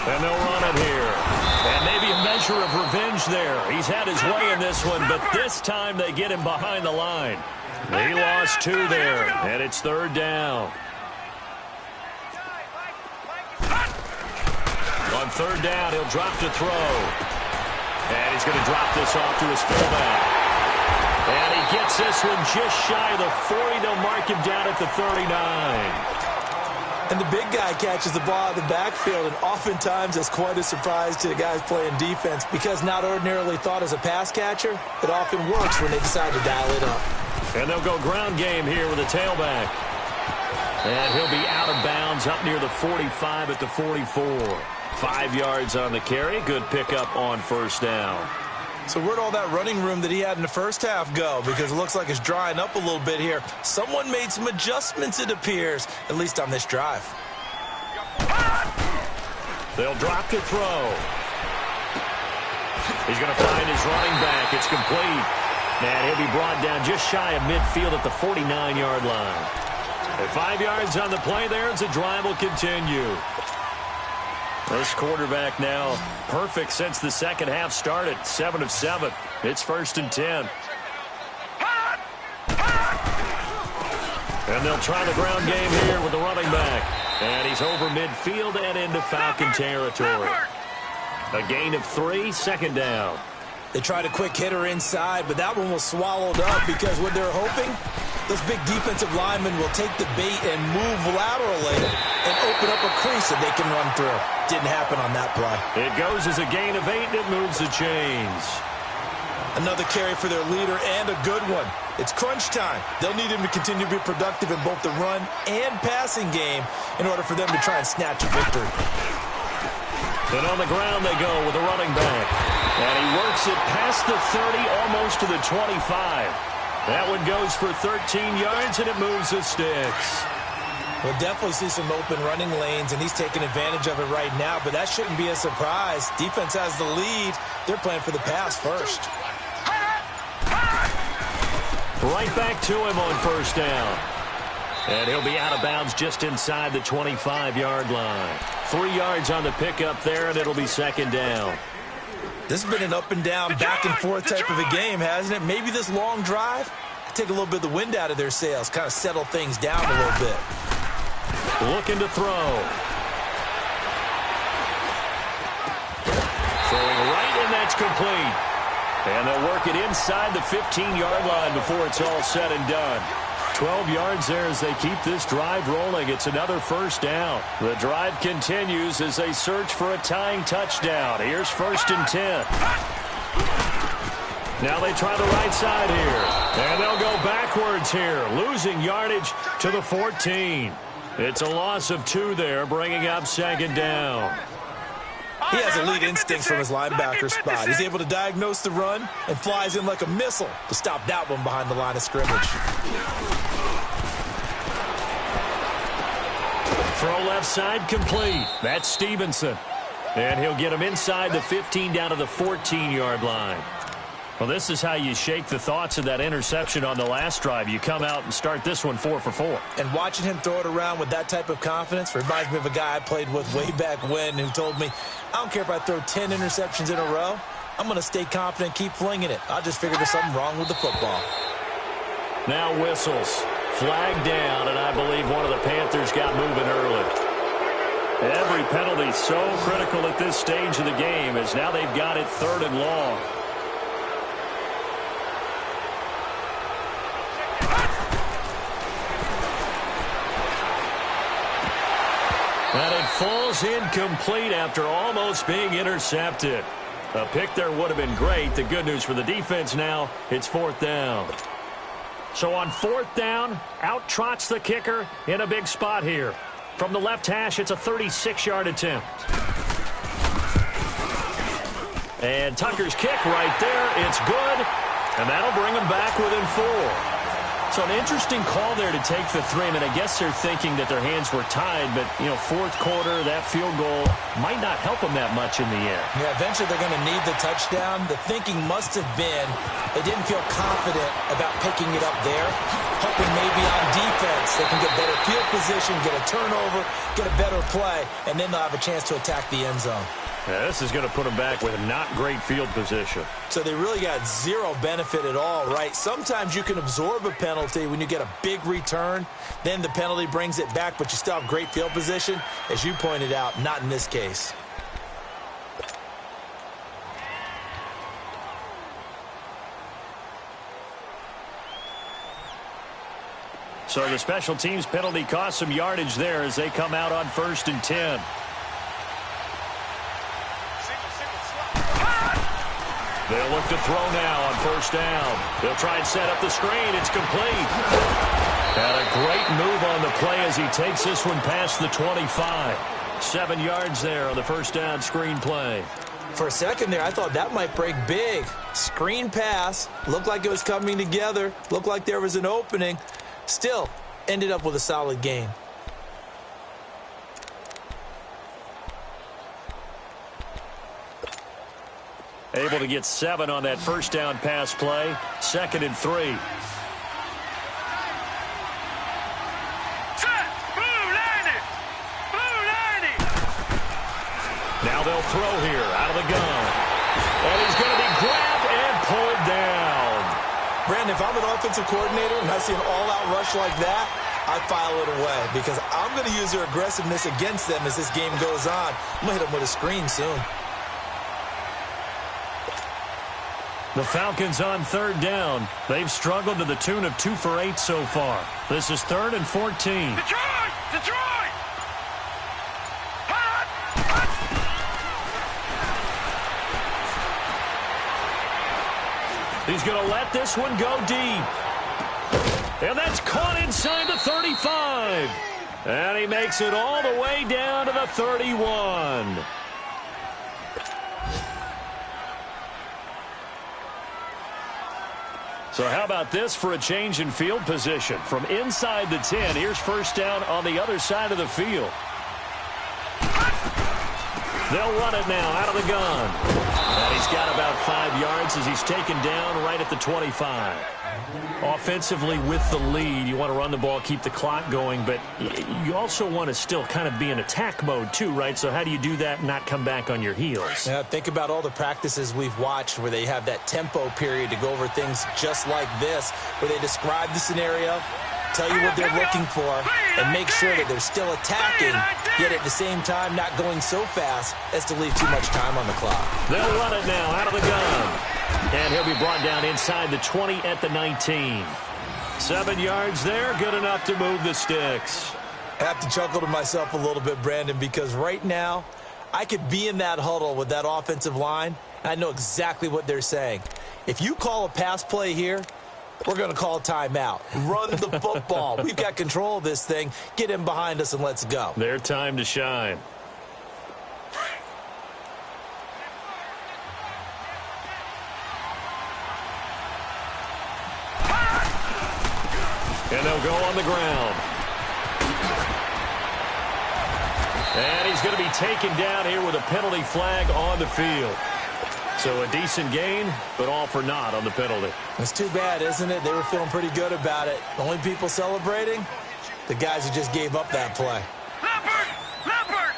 And they'll run it here. And maybe a measure of revenge there. He's had his way in this one, but this time they get him behind the line. He lost 2 there, and it's 3rd down. On 3rd down, he'll drop to throw. And he's going to drop this off to his fullback. And he gets this one just shy of the 40. They'll mark him down at the 39. And the big guy catches the ball out of the backfield, and oftentimes that's quite a surprise to the guys playing defense because not ordinarily thought as a pass catcher, it often works when they decide to dial it up. And they'll go ground game here with a tailback. And he'll be out of bounds up near the 45 at the 44. 5 yards on the carry. Good pickup on 1st down. So where'd all that running room that he had in the first half go? Because it looks like it's drying up a little bit here. Someone made some adjustments, it appears, at least on this drive. They'll drop to throw. He's going to find his running back. It's complete. And he'll be brought down just shy of midfield at the 49-yard line. And 5 yards on the play there as the drive will continue. This quarterback now perfect since the second half started. 7 of 7. It's 1st and 10. And they'll try the ground game here with the running back. And he's over midfield and into Falcon territory. A gain of 3, 2nd down. They tried a quick hitter inside, but that one was swallowed up because what they're hoping, those big defensive linemen will take the bait and move laterally and open up a crease that they can run through. Didn't happen on that play. It goes as a gain of 8, and it moves the chains. Another carry for their leader and a good one. It's crunch time. They'll need him to continue to be productive in both the run and passing game in order for them to try and snatch a victory. And on the ground they go with a running back. And he works it past the 30, almost to the 25. That one goes for 13 yards, and it moves the sticks. We'll definitely see some open running lanes, and he's taking advantage of it right now, but that shouldn't be a surprise. Defense has the lead. They're playing for the pass first. Right back to him on first down. And he'll be out of bounds just inside the 25-yard line. 3 yards on the pickup there, and it'll be second down. This has been an up and down, back and forth type of a game, hasn't it? Maybe this long drive, take a little bit of the wind out of their sails, kind of settle things down a little bit. Looking to throw. Throwing right, and that's complete. And they'll work it inside the 15-yard line before it's all said and done. 12 yards there as they keep this drive rolling. It's another first down. The drive continues as they search for a tying touchdown. Here's 1st and 10. Now they try the right side here. And they'll go backwards here, losing yardage to the 14. It's a loss of 2 there, bringing up second down. He has elite instincts from his linebacker spot. He's able to diagnose the run and flies in like a missile to stop that one behind the line of scrimmage. Throw left side complete. That's Stevenson. And he'll get him inside the 15 down to the 14-yard line. Well, this is how you shake the thoughts of that interception on the last drive. You come out and start this one 4 for 4. And watching him throw it around with that type of confidence reminds me of a guy I played with way back when who told me, I don't care if I throw 10 interceptions in a row. I'm going to stay confident, keep flinging it. I just figured there's something wrong with the football. Now whistles. Flag down, and I believe one of the Panthers got moving early. Every penalty so critical at this stage of the game as now they've got it 3rd and long. And it falls incomplete after almost being intercepted. A pick there would have been great. The good news for the defense now, it's 4th down. So on 4th down, out trots the kicker in a big spot here. From the left hash, it's a 36-yard attempt. And Tucker's kick right there, it's good. And that'll bring them back within 4. So an interesting call there to take the 3. I mean, I guess they're thinking that their hands were tied, but, you know, 4th quarter, that field goal might not help them that much in the end. Yeah, eventually they're going to need the touchdown. The thinking must have been they didn't feel confident about picking it up there, hoping maybe on defense they can get better field position, get a turnover, get a better play, and then they'll have a chance to attack the end zone. Yeah, this is going to put them back with not great field position. So they really got zero benefit at all, right? Sometimes you can absorb a penalty when you get a big return. Then the penalty brings it back, but you still have great field position. As you pointed out, not in this case. So the special teams penalty cost some yardage there as they come out on 1st and 10. They'll look to throw now on 1st down. They'll try and set up the screen. It's complete. And a great move on the play as he takes this one past the 25. 7 yards there on the 1st down screen play. For a second there, I thought that might break big. Screen pass. Looked like it was coming together. Looked like there was an opening. Still, ended up with a solid game. Able to get 7 on that 1st down pass play. 2nd and 3. Now they'll throw here out of the gun. And he's going to be grabbed and pulled down. Brandon, if I'm an offensive coordinator and I see an all-out rush like that, I file it away because I'm going to use their aggressiveness against them as this game goes on. I'm going to hit them with a screen soon. The Falcons on 3rd down. They've struggled to the tune of 2 for 8 so far. This is 3rd and 14. Detroit! Detroit! He's going to let this one go deep. And that's caught inside the 35. And he makes it all the way down to the 31. So how about this for a change in field position? From inside the 10, here's first down on the other side of the field. They'll run it now out of the gun. And he's got about 5 yards as he's taken down right at the 25. Offensively with the lead, you want to run the ball, keep the clock going, but you also want to still kind of be in attack mode too, right? So how do you do that and not come back on your heels? Yeah, think about all the practices we've watched where they have that tempo period to go over things just like this, where they describe the scenario, tell you what they're looking for, and make sure that they're still attacking, yet at the same time not going so fast as to leave too much time on the clock. They'll run it now out of the gun. And he'll be brought down inside the 20 at the 19. 7 yards there, good enough to move the sticks. I have to chuckle to myself a little bit, Brandon, because right now I could be in that huddle with that offensive line, and I know exactly what they're saying. If you call a pass play here, we're going to call a timeout. Run the football. We've got control of this thing. Get in behind us and let's go. Their time to shine. And they'll go on the ground. And he's going to be taken down here with a penalty flag on the field. So a decent gain, but all for naught on the penalty. It's too bad, isn't it? They were feeling pretty good about it. The only people celebrating, the guys who just gave up that play. Leopard! Leopard!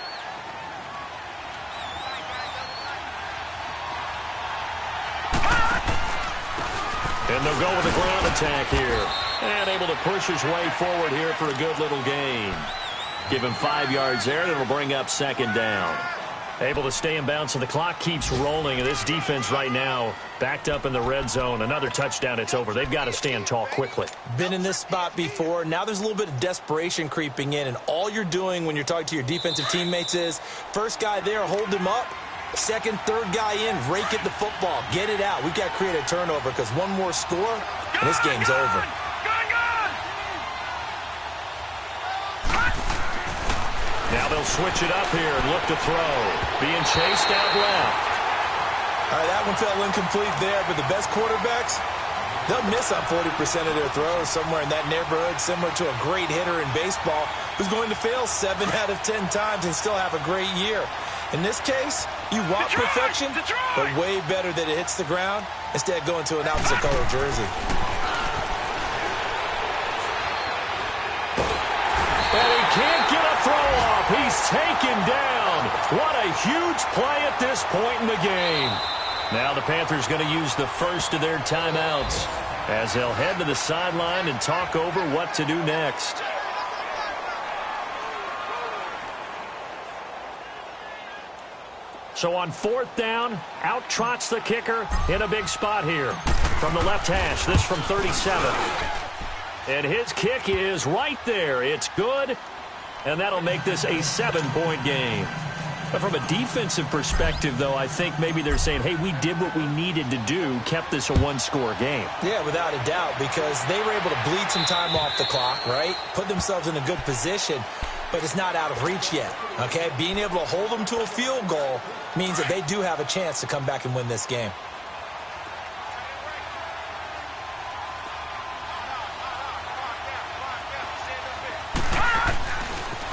And they'll go with a ground attack here. And able to push his way forward here for a good little gain. Give him 5 yards there, and it'll bring up second down. Able to stay in bounds, so the clock keeps rolling. And this defense right now backed up in the red zone. Another touchdown, it's over. They've got to stand tall quickly. Been in this spot before. Now there's a little bit of desperation creeping in. And all you're doing when you're talking to your defensive teammates is, first guy there, hold him up. Second, third guy in, rake at the football. Get it out. We've got to create a turnover because one more score, and this game's over. Now they'll switch it up here and look to throw. Being chased out left. All right, that one fell incomplete there, but the best quarterbacks, they'll miss on 40% of their throws somewhere in that neighborhood, similar to a great hitter in baseball who's going to fail 7 out of 10 times and still have a great year. In this case, you want perfection, but way better that it hits the ground instead of going to an opposite color jersey. And he can't get a throw off. He's taken down. What a huge play at this point in the game. Now the Panthers going to use the first of their timeouts as they'll head to the sideline and talk over what to do next. So on fourth down, out trots the kicker in a big spot here. From the left hash, this from 37. And his kick is right there. It's good, and that'll make this a 7-point game. But from a defensive perspective, though, I think maybe they're saying, hey, we did what we needed to do, kept this a one-score game. Yeah, without a doubt, because they were able to bleed some time off the clock, right? Put themselves in a good position, but it's not out of reach yet, okay? Being able to hold them to a field goal means that they do have a chance to come back and win this game.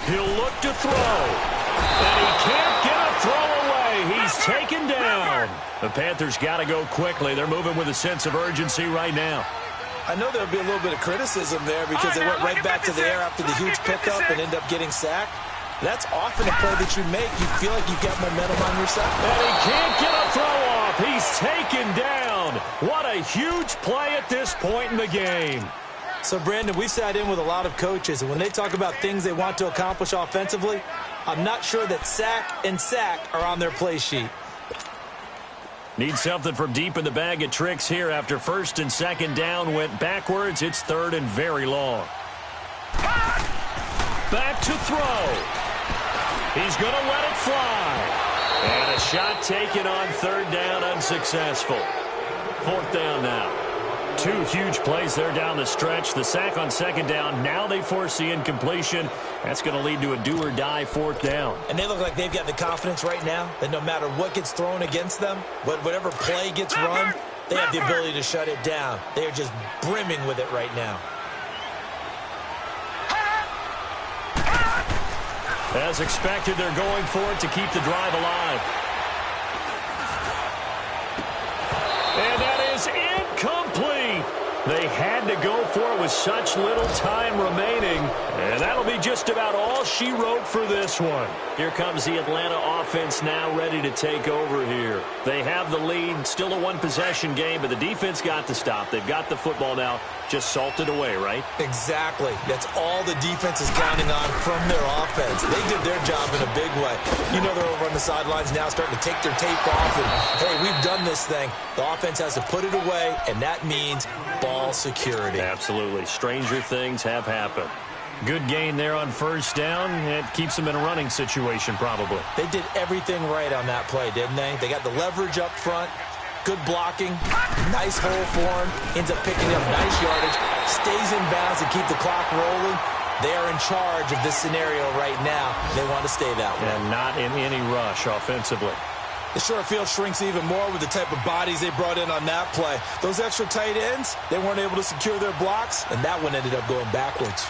He'll look to throw. And he can't get a throw away. He's taken down. The Panthers got to go quickly. They're moving with a sense of urgency right now. I know there'll be a little bit of criticism there because they went right back to the air after the huge pickup and end up getting sacked. That's often a play that you make. You feel like you've got momentum on your side. And he can't get a throw off. He's taken down. What a huge play at this point in the game. So, Brandon, we sat in with a lot of coaches, and when they talk about things they want to accomplish offensively, I'm not sure that sack and sack are on their play sheet. Need something from deep in the bag of tricks here after first and second down went backwards. It's third and very long. Back to throw. He's going to let it fly. And a shot taken on third down, unsuccessful. Fourth down now. Two huge plays there down the stretch. The sack on second down. Now they force the incompletion. That's going to lead to a do-or-die fourth down. And they look like they've got the confidence right now that no matter what gets thrown against them, whatever play gets run, They have the ability to shut it down. They are just brimming with it right now. As expected, they're going for it to keep the drive alive. And that is incomplete. They had to go for it with such little time remaining. And that'll be just about all she wrote for this one. Here comes the Atlanta offense now ready to take over here. They have the lead, still a one-possession game, but the defense got the stop. They've got the football now, just salted away, right? Exactly. That's all the defense is counting on from their offense. They did their job in a big way. You know they're over on the sidelines now starting to take their tape off and, hey, we've done this thing. The offense has to put it away, and that means ball security. Absolutely. Stranger things have happened. Good gain there on first down. It keeps them in a running situation probably. They did everything right on that play, didn't they? They got the leverage up front, good blocking, nice hole for him, ends up picking up nice yardage, stays in bounds to keep the clock rolling. They are in charge of this scenario right now. They want to stay that way. And not in any rush offensively. The short field shrinks even more with the type of bodies they brought in on that play. Those extra tight ends, they weren't able to secure their blocks, and that one ended up going backwards.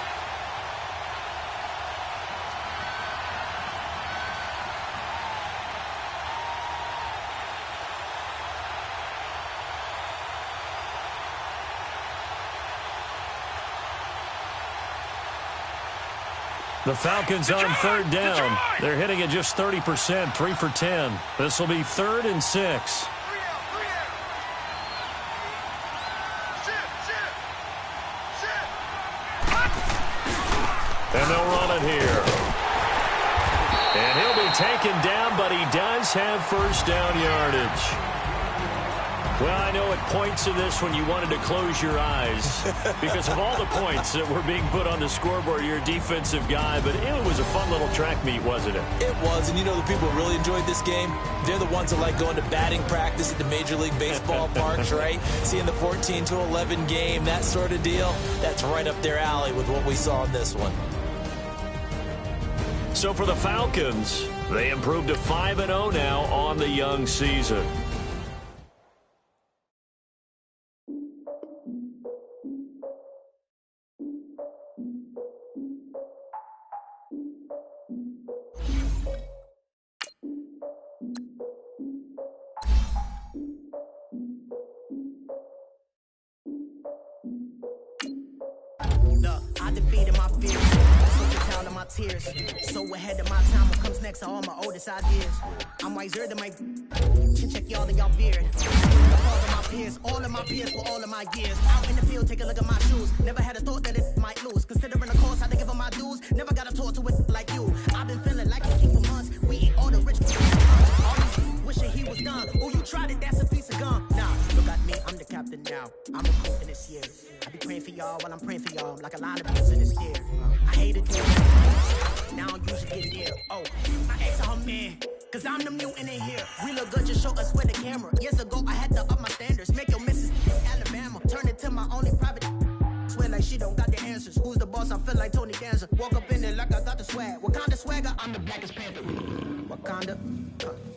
The Falcons on third down. They're hitting it just 30%, 3 for 10. This will be 3rd and 6. And they'll run it here. And he'll be taken down, but he does have first down yardage. Well, I know at points of this when you wanted to close your eyes because of all the points that were being put on the scoreboard. You're a defensive guy, but it was a fun little track meet, wasn't it? It was, and you know the people who really enjoyed this game? They're the ones that like going to batting practice at the Major League Baseball parks, right? Seeing the 14-11 game, that sort of deal. That's right up their alley with what we saw in this one. So for the Falcons, they improved to 5-0 now on the young season. I defeated my fears, took the town of my tears. So ahead of my time, what comes next are all my oldest ideas. I'm wiser than my check y'all in y'all beard. All of my peers for all of my years. Out in the field, take a look at my shoes. Never had a thought that it might lose. Considering the course, I had to give them my dues. Never got a talk to it like you. I've been feeling like a king for months. We eat all the rich people. Wishing he was done. Oh, you tried it, that's a piece of gum. Nah, look at me, I'm the captain now. I'm the coach in this year. I be praying for y'all while I'm praying for y'all. Like a line of beats in this year. I hate it. Now I'm usually getting near. Oh, I asked her man. Cause I'm the mutant in here. We look good, just show us where the camera. Years ago, I had to up my standards. Make your missus Alabama. Turn it to my only private. Swear like she don't got the answers. Who's the boss? I feel like Tony Danza. Walk up in there like I got the swag. What kind of swagger? I'm the blackest panther. Wakanda.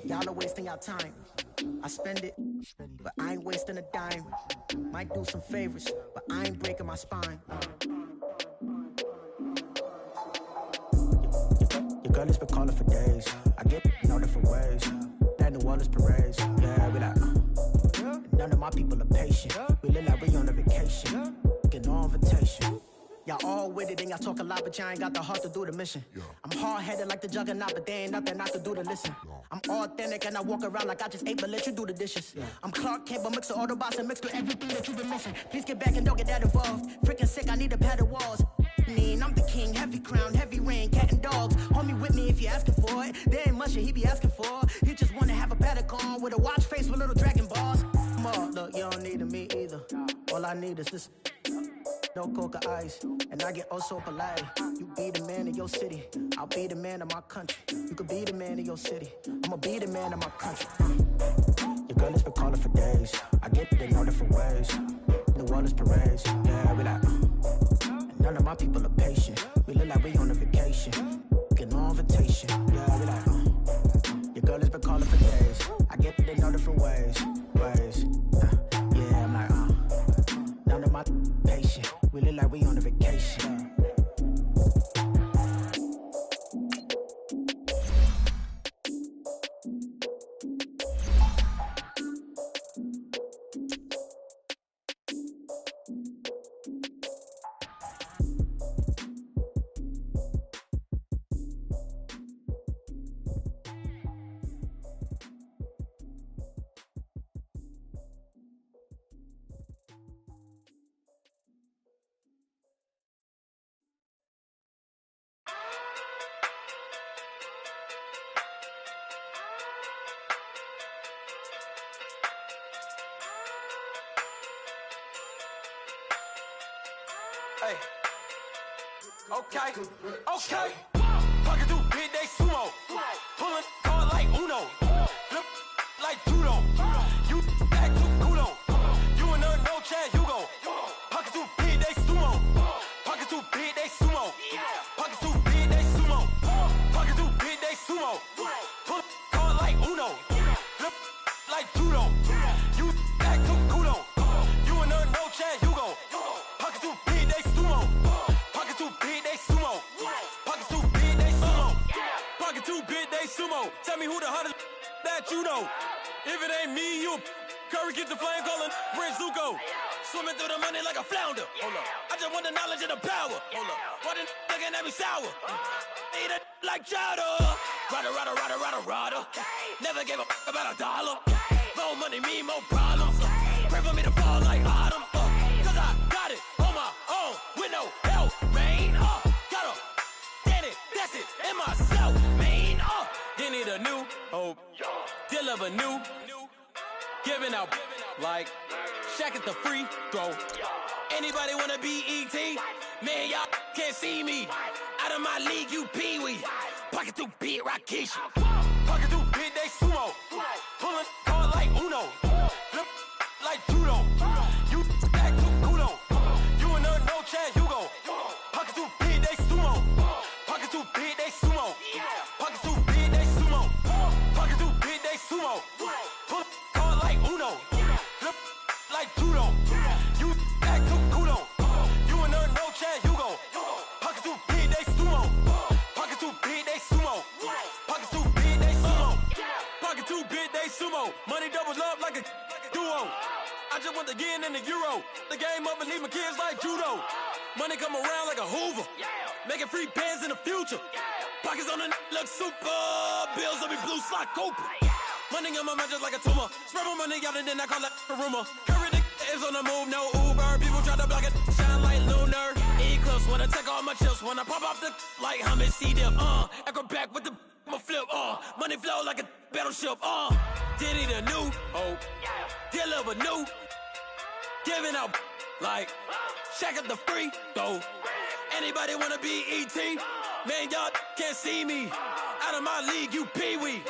Y'all are wasting your time. I spend it, but I ain't wasting a dime. Might do some favors, but I ain't breaking my spine. Your girl has been calling for days. I get in all different ways. That New Orleans parades. Yeah, we like, none of my people are patient. We live like we on a vacation. Get no invitation. Y'all all with it and y'all talk a lot, but y'all ain't got the heart to do the mission. I'm hard-headed like the juggernaut, but there ain't nothing I can do to listen. I'm authentic and I walk around like I just ate, but let you do the dishes. I'm Clark Kent, but mix the Autobots and mix with everything that you've been missing. Please get back and don't get that involved. Freaking sick, I need a pad of walls. I'm the king, heavy crown, heavy rain, cat and dogs. Homie with me if you're asking for it. There ain't much that he be asking for. He just wanna have a paddock on with a watch face with little dragon balls. Look, you don't need me either. All I need is this. No coca ice, and I get oh so polite. You be the man of your city, I'll be the man of my country. You could be the man of your city, I'ma be the man of my country. Your girl has been calling for days. I get it in all different ways. New Orleans parades, yeah, we like. None of my people are patient. We look like we on a vacation. Get no invitation, yeah, we like. Your girl has been calling for days. I get it in all different ways. Okay. Pocket too big, they sumo. Pulling card like Uno. Flip like judo. You act too culo. You and her no Chad Hugo. Pocket too big, they sumo. Pocket too big, they sumo. Pocket too big, they sumo. Pocket too big, they sumo. Pull card like Uno. Flip like judo. You act too culo. You and her no Chad Hugo. Pocket too big, they sumo. Pocket too big, they sumo. Pocket too big, they sumo. Pocket too big, they sumo. Tell me who the hottest that you know. If it ain't me, you Curry get the flame calling Prince Zuko. Swimming through the money like a flounder. Hold up. I just want the knowledge and the power. Hold up. Why the looking at me sour? Eat it like chowder. Rada. Never gave a about $1. More money, me, more problems. Pray for me to fall like autumn. Cause I got it on my own with no help, man. Got a that's it, in myself, man. They need a new hope. Deal of a new. Giving out like Shaq at the free throw. Anybody wanna be E.T.? Man, y'all can't see me. Out of my league, you pee-wee. Pocket too big, Rakesh. Pocket too big, they sumo. Pulling card like Uno. Flip like judo. You act too culo. You and her no Chad Hugo. Pocket too big, they sumo. Pocket too big, they sumo. Pocket too big, they sumo. Pocket too big, they sumo. Pull card like Uno. Flip like judo. You act too culo. You and her no Chad Hugo. Pocket too big, they sumo. Pocket too big, they sumo. Pocket too big, they sumo. Pocket too big, they sumo. Money doubles up like a duo. I just want the yen and the euro. The game up and leave my kids like judo. Money come around like a Hoover. Making free bands in the future. Pockets on the look super. Bills on me blue slot Cooper. Money on my mind just like a tumor. Spread my money out and then I call it a rumor. Curry the is on the move, no Uber. People try to block it, shine like lunar. Eclipse when I take all my chips. When I pop off the like hummus C-dip. Echo back with the flip. Money flow like a battleship. Diddy the new hope. Deliver new. Giving out like Shaq at the free throw. Anybody wanna be E.T.? Man, y'all can't see me. Out of my league, you pee-wee.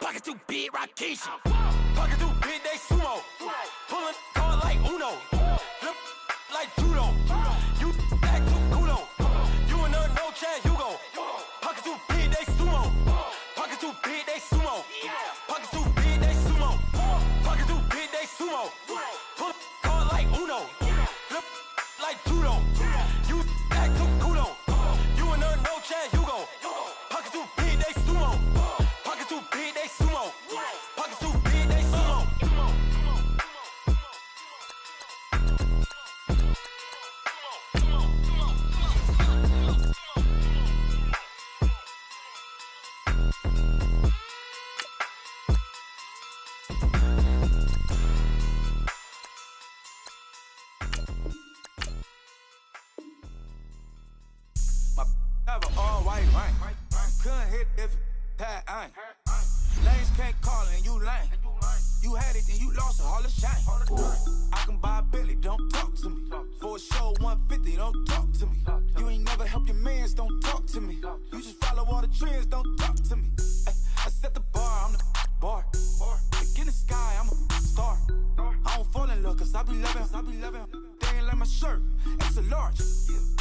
Pocket too big, Rakesh. Pocket too big, they sumo. Pulling card like Uno. Flip like judo. You act too culo. You and her no Chad Hugo. Pocket too big, they sumo. Pocket too big, they sumo. Pocket too big, they sumo. Pocket too big, they sumo. Pull card like Uno. Flip like judo. You act too culo. You and her no Chad Hugo. Pocket too big, they sumo. Pocket too big, they sumo. Pocket too big, they sumo. Have an all-white ring. Couldn't hit if it had ain't. Lanes can't call and you lame. You had it and you lost all the shine. I can buy a Billy, don't talk to me. For a show 150, don't talk to me. You ain't never helped your mans, don't talk to me. You just follow all the trends, don't talk to me. I set the bar, I'm the bar. Like in the sky, I'm a star. I don't fall in love cause I be loving. They ain't like my shirt, it's a large.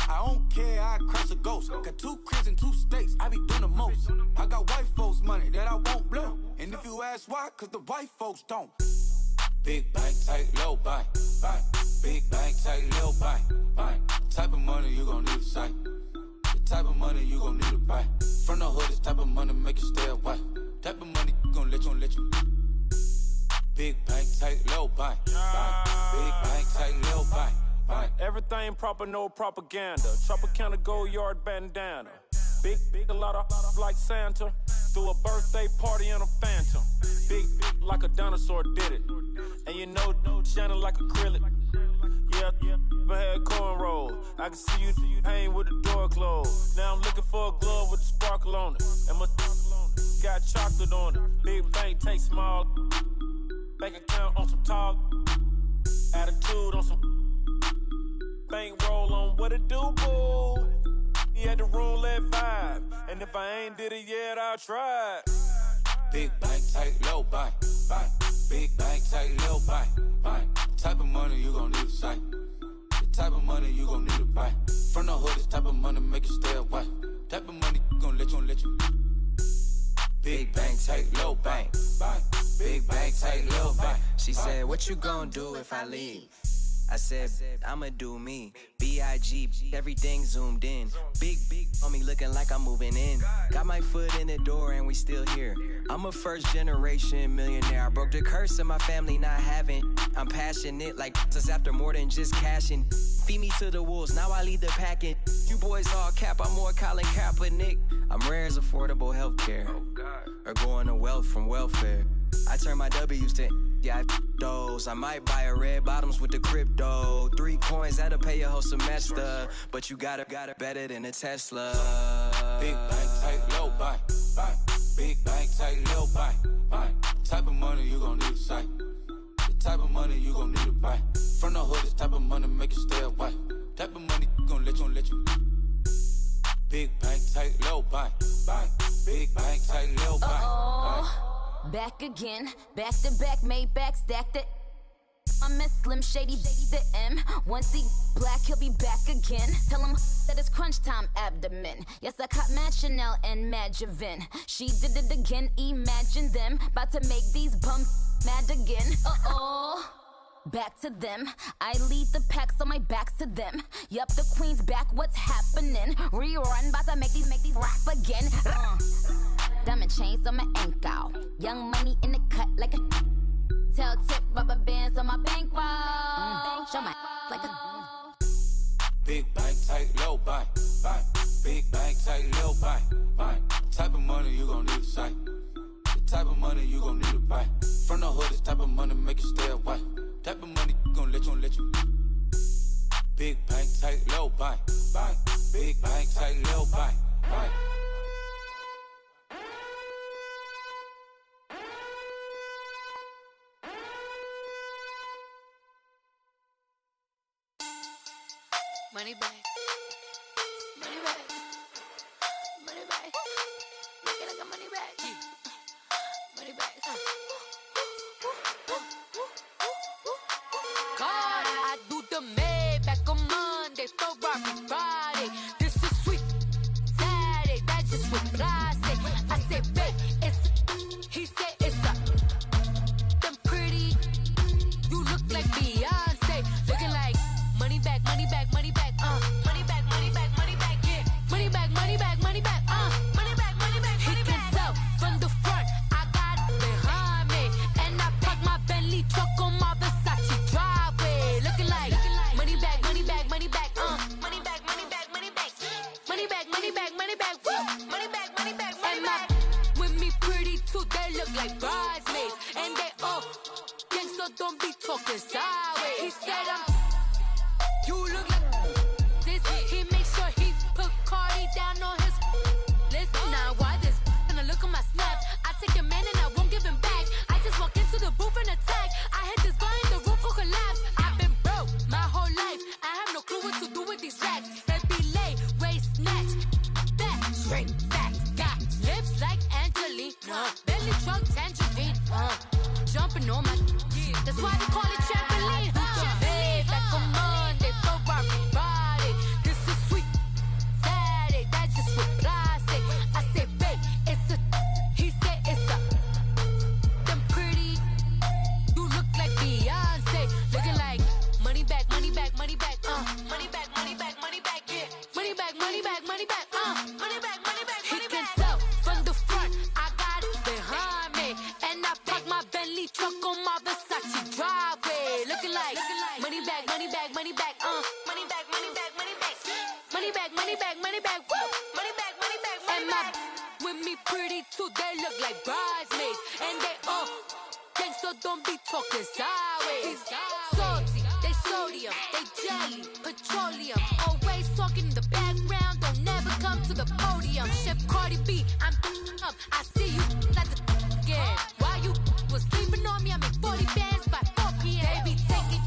I don't care, I crush a ghost. Got 2 cribs in 2 states, I be doing the most. I got white folks money that I won't blow. And if you ask why, cause the white folks don't. Big bank, tight, low bank. Big bank, tight, low bank. Type of money you gon' need to sight. The type of money you gon' need to buy. From the hood, this type of money make you stay away. Type of money gon' let you. Big bank, tight, low bank. Big bank, tight, low bank. Everything proper, no propaganda. Tropicana gold yard bandana. Big, a lot of like Santa. Threw a birthday party in a phantom. Big like a dinosaur did it. And you know, shining like acrylic. Yeah, I had cornrow. I can see you hang with the door closed. Now I'm looking for a glove with a sparkle on it. And my got chocolate on it. Big bank, take small. Bank account on some tall. Attitude on some. bankroll on what it do, boo. He had the roulette vibe, and if I ain't did it yet, I'll try it. Big bank, tight, low bank, bank. Big bank, tight, low bank, bank. Type of money you gon' need to sight. The type of money you gon' need to buy. From the hood, this type of money make you stay away. Type of money gon' let you. Big bank, tight, low bank, bank. Big bank, tight, low bank. She said, what you gon' do if I leave? I said, I'ma do me. B.I.G. Everything zoomed in. Big on me looking like I'm moving in. Got my foot in the door and we still here. I'm a first generation millionaire. I broke the curse of my family not having. I'm passionate like just after more than just cashing. Feed me to the wolves, now I lead the packing. You boys all cap, I'm more Colin Kaepernick. I'm rare as affordable healthcare. Or going to wealth from welfare. I turn my W's to those. I might buy a red bottoms with the crypto. 3 coins, that'll pay your whole semester. But you got it better than a Tesla. Big bank, tight, low bank, bank. Big bank, tight, low bank, bank. Type of money you gon' need to sight. The type of money you gon' need to buy. From the hood, this type of money make you stay away. Type of money gon' let you. Big bank, tight, low bank, bank. Big bank, tight, low bank, bank. Back again, back to back, made back, stacked it. I'm a Slim Shady, the M. Once he black, he'll be back again. Tell him that it's crunch time abdomen. Yes, I caught Mad Chanel and Mad Javin. She did it again, imagine them. About to make these bums mad again. Back to them. I lead the pack, so my back's to them. Yup, the queen's back, what's happening? Rerun, about to make these rap again. Diamond chains on my ankle. Young money in the cut like a tail tip, rubber bands on my bankroll. Show my like a Big bank, tight, low bank, bank. Big bank, tight, low bank, bank. Type of money you gon' need to sight. The type of money you gon' need to buy. From the hood, this type of money make you stay away. Type of money gon' let you. Big bank, tight, low bank, bank. Big bank, tight, low bank, bank. Money back. Money back. Money back. Make it like a money back. Money back. God, I do the Maybach on Monday, Ferrari Friday. This is sweet Saturday, that's just what I say. I say, babe, it's he said it's a them pretty. You look like Beyonce, looking like money back, money back, money back, money back, money back, money back, yeah, money back, money back, money back, money back, money back. He can tell from the front, I got it behind me, and I park my Bentley truck on my Versace driveway, looking like money back, money back, money back, money back, money back, money back, money back, money back, money back, money back, money back, money back. With me pretty too, they look like bridesmaids, and they all gang, so don't be talking sideways. He said you look like this. He makes sure he put Cardi down on his list. Now why this? Gonna look at my snap. I take a man and I won't give him back. I just walk into the booth and attack. I hit this guy in the roof will collapse. I've been broke my whole life. I have no clue what to do with these racks. Baby lay, waist snatch, back, straight back. Got lips like Angelina, belly truck tangerine. Jumping on my, that's why they call it trampoline. Back on Monday, Ferrari Friday. This is sweet Saturday, that's just what I say. I say, babe, it's a, he said it's a, them pretty, you look like Beyonce, looking like money back, money back, money back, money back, money back, money back, yeah, money back, money back, money back, money back, money back. He can tell from the front, I got it behind me, and I park my Bentley truck on my Versace driveway, looking like money back, money back, money back, money back, money back, money back, money back, money back, money back, money back, money back, money back. With me pretty too, they look like bridesmaids, and they all gang, so don't be talking sideways. Salty, they sodium, they jelly, petroleum, always talking in the background, don't never come to the podium. Chef Cardi B, I'm up, I see you like the again. Why you was sleeping on me? I make 40 bands by 4 p.m. They be taking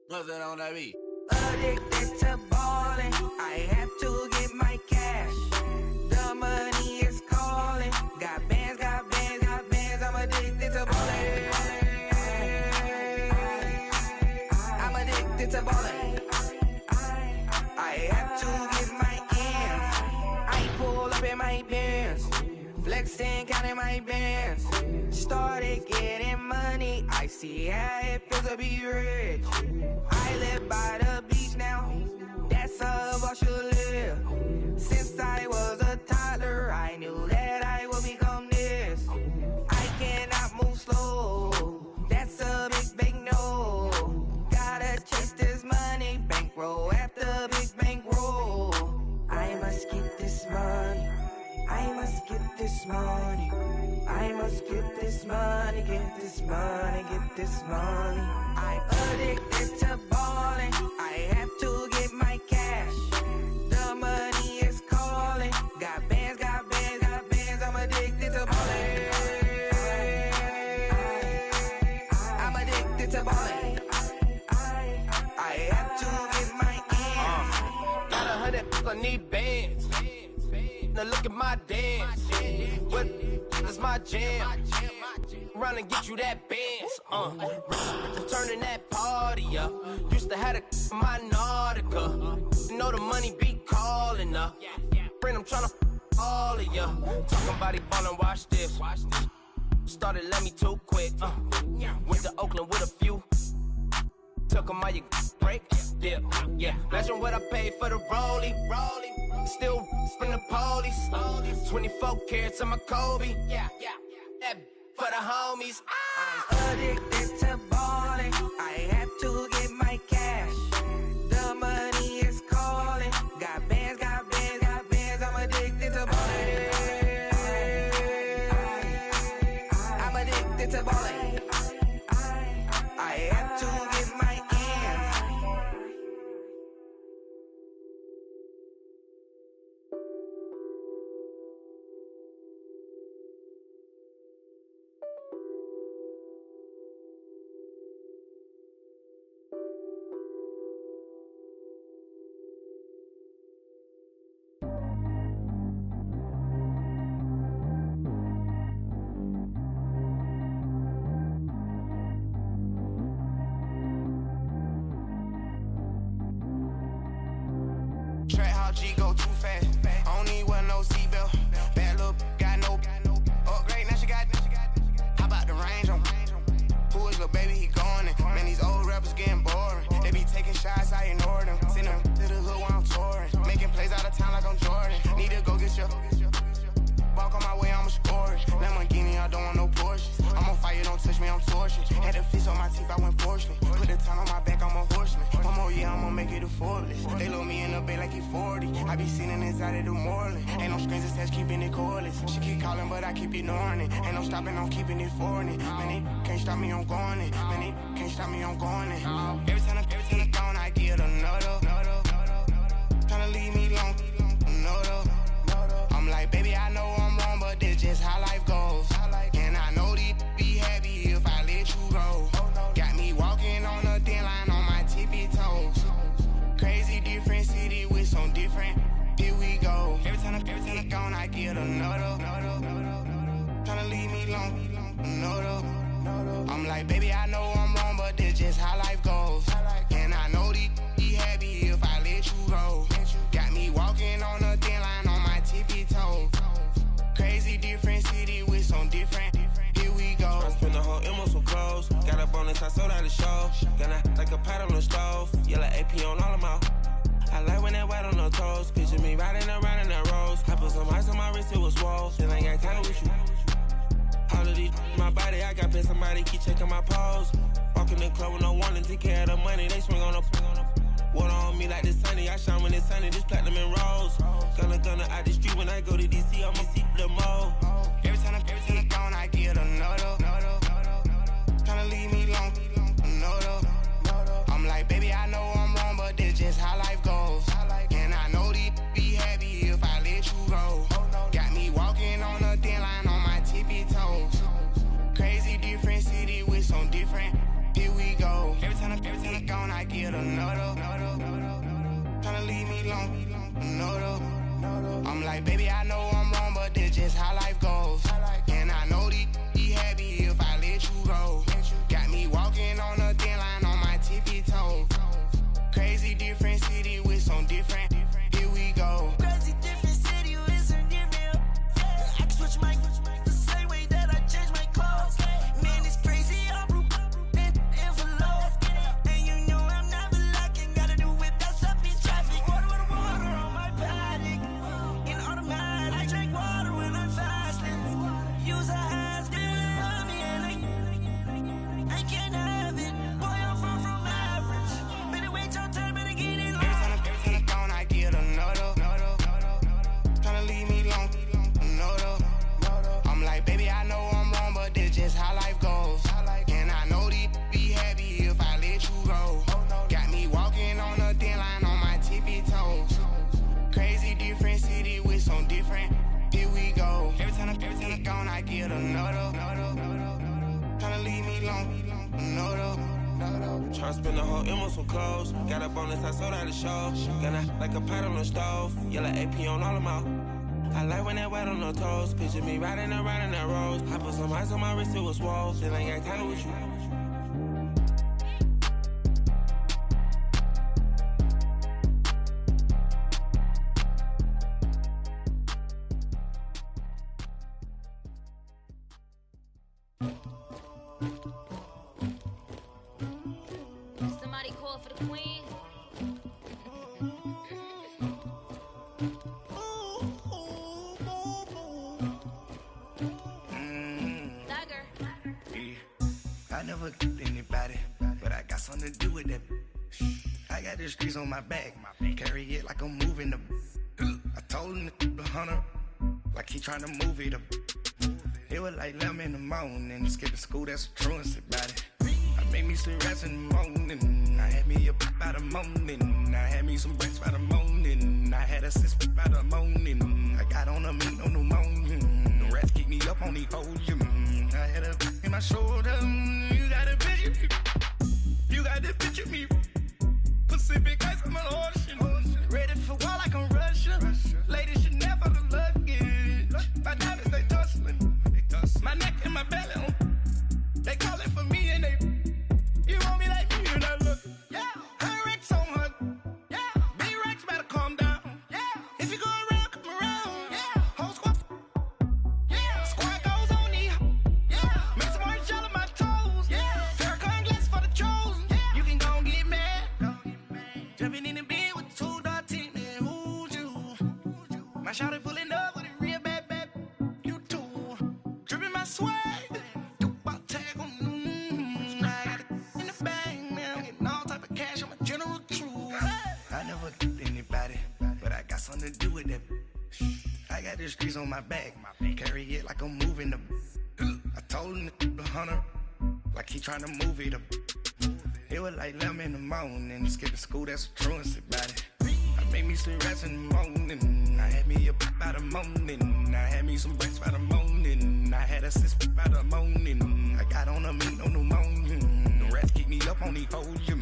What's that on that beat? Addicted to ballin', I have to get my cash. The money is calling. Got bands, got bands, got bands. I'm addicted to ballin'. I'm addicted to ballin'. I have to get my ends. I pull up in my pants, flexing, counting my bands. Started getting money. I see how it feels to be rich. I live by the beach now. That's how I should live. Since I was a toddler, I knew that I would become this. I cannot move slow. That's a big no. Gotta chase this money, bankroll after big bankroll. I must get this money. I must get this money. I must get this money, get this money, get this money. I'm addicted to ballin'. I have to get my cash. The money is calling. Got bands, got bands, got bands. I'm addicted to ballin'. I'm addicted to ballin'. I have to get my ends. Got 100, I need bands. Now look at my dance. What is my jam? Run and get you that bands. Turning that party up. Used to have a my Nautica. You know the money be calling up. Friend, I'm tryna all of ya. Talking about he ballin', watch this. Started let me too quick. Went to Oakland with a few. Took 'em all you break. Dip. Yeah. Imagine what I paid for the rollie. Still from the police. 24 carats on my Kobe. Yeah. That for the homies. I'm addicted to ballin'. I have to get my cash. The money is calling. Got bands, got bands, got bands. I'm addicted to ballin'. I'm addicted to ballin'. I have to get my ends. Track how G go too fast. I don't need wear no seatbelt. Bad little got no upgrade. Now she got. How about the range on? Who is little baby? He going in. Man, these old rappers getting boring. They be taking shots, I ignore them. Send them to the hood while I'm touring. Making plays out of town like I'm Jordan. Need to go get your. Walk on my way, I'ma score it. Lamborghini, I don't want no Porsches. I'm on fire, don't touch me, I'm torching. Had the fish on my teeth, I went porcelain. Put the time on my back, I'm a horseman. One more year, I'ma make it a Forbes. They load me in the bay like he 40. I be sitting inside of the Moreland. Ain't no screens attached, keeping it cordless. She keep calling, but I keep ignoring it. Ain't no stopping, I'm keeping it foreign it. Man, they can't stop me, I'm going it. Man, they can't stop me, I'm going it. Every time I gone, I get another. Tryna leave me alone, another. I'm like, baby, I know I'm wrong, but this just how life goes. And I know these be happy if I let you go. Got me walking on a thin line on my tippy toes. Crazy different city with some different. Here we go. Every time I gone, I get another. Tryna leave me alone, another. I'm like, baby, I know I'm wrong, but this just how life goes. And I know these be happy if I let you go. Got me walking on a thin line on my tippy toes. Crazy different city with some different. Here we go. I spent the whole M on some clothes. Got a bonus, I sold out the show. Got like a pot on the stove. Yellow AP on all of my. I like when that white on the toes. Picture me riding around in that rose. I put some ice on my wrist, it was swole. Then I got tired with you. All of these my body, I got paid somebody keep checking my pose. Walk in the club with no warning, take care of the money. They swing on the. Water on me like the sunny, I shine when it's sunny, this platinum and rose. Gonna out the street when I go to DC, I'ma see the mo. Every time I gone, I get another. Tryna leave me alone, another. I'm like, baby, I know I'm wrong, but this just how life goes. And I know these be happy if I let you go. Got me walking on a thin line on my tippy toes. Crazy different city with some different. Here we go. Every time I gone, I get like, baby, I know I'm wrong, but this just how life goes. And I know these be happy if I let you go. Got me walking on a thin line on my tippy toes. Crazy different city with some different. Here we go. Crazy different city with some different. I can switch my the same way that I change my clothes. Man, it's crazy. I'm envelope. And you know I'm never lacking. Gotta do with that stuff in traffic. Water on my paddock. In automatic. I drink water when I'm fasting. Use a has good me and I can't have it. Boy, I'm far from average. Better wait your turn, better get in line. Every time I'm gone, I get another. Tryna leave me alone, another. I'm like, baby, I know I'm wrong, but this just how life goes. And I know these be happy if I let you go. Got me walking on a thin line on my tippy toes. Crazy different city with some different. Here we go. Every time I'm gone, I get another. Tryna leave me alone, another. Tryna spend the whole M on some clothes. Got up on this, I sold out the show. Gonna like a pot on the stove. Yellow AP on all of my. I like when that wet on the toes. Picture me riding around in that rose. I put some ice on my wrist, it was swole. Then I got kinda with you. Somebody call for the queen. I never killed anybody, but I got something to do with that. I got the streets on my back, carry it like I'm moving the. I told him to 100, like he trying to move it up. It was like 11 in the morning, skip to school, that's a truancy about it. I made me some rest in the morning, I had me a by the morning, I had me some breaks by the morning, I had a six by the morning, I got on a meat on the morning, the rats keep me up on the podium, I had a in my shoulder, you got a picture me, you got the picture me, Pacific ice on my ocean, ready for war like I'm Russia, ladies should never the luggage, my diamonds they tussling, my neck and my belly on, they calling for me and they, you want me like me and I look, yeah, her Rex on her, yeah, B-Rex better calm down, yeah, if you go around, come around, yeah, whole squad, yeah, squad goes on the, yeah, make some orange gel on my toes, yeah, Farrakhan glass for the chosen, yeah, you can go and get mad, jumping in the bed with the 2 dot team, man, who's you, my shawty pulling up with a real bad, you too, dripping my swag, something to do with that. I got the streets on my back, carry it like I'm moving the. I told him to 100, like he trying to move it up. It was like 11 in the morning, skip to school, that's a truancy about it. I made me some rest in the morning, I had me a by the morning, I had me some breaks by the morning, I had a six by the morning, I got on a meat on the morning, the rats keep me up on the podium,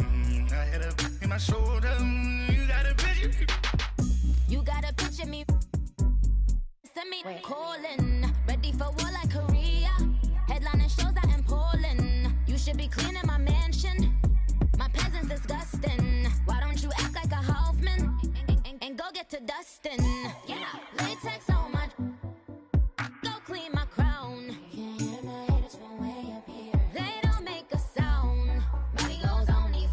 I had a in my shoulder, you got a picture. You gotta picture me. Send me calling. Ready for war like Korea. Headlining shows out in Poland. You should be cleaning my mansion. My peasants disgusting. Why don't you act like a Hoffman and go get to dustin'? Yeah, latex on my. Go clean my crown. Can't hear my haters from way up here. They don't make a sound. Money goes on these.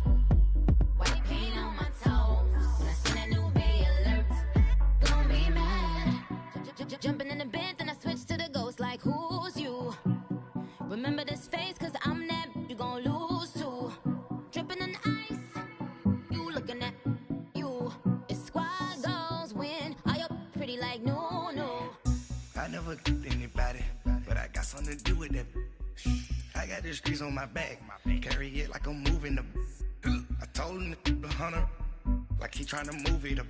White paint on my toes. When I see that new bay alert. Jumping in the bed, then I switch to the ghost like who's you? Remember this face, cause I'm that you gon' lose too. Dripping in ice, you looking at you. It's squad goals win, are you pretty like no? I never killed anybody, but I got something to do with that. I got the streets on my back, carry it like I'm moving the. I told him to 100, like he trying to move it up.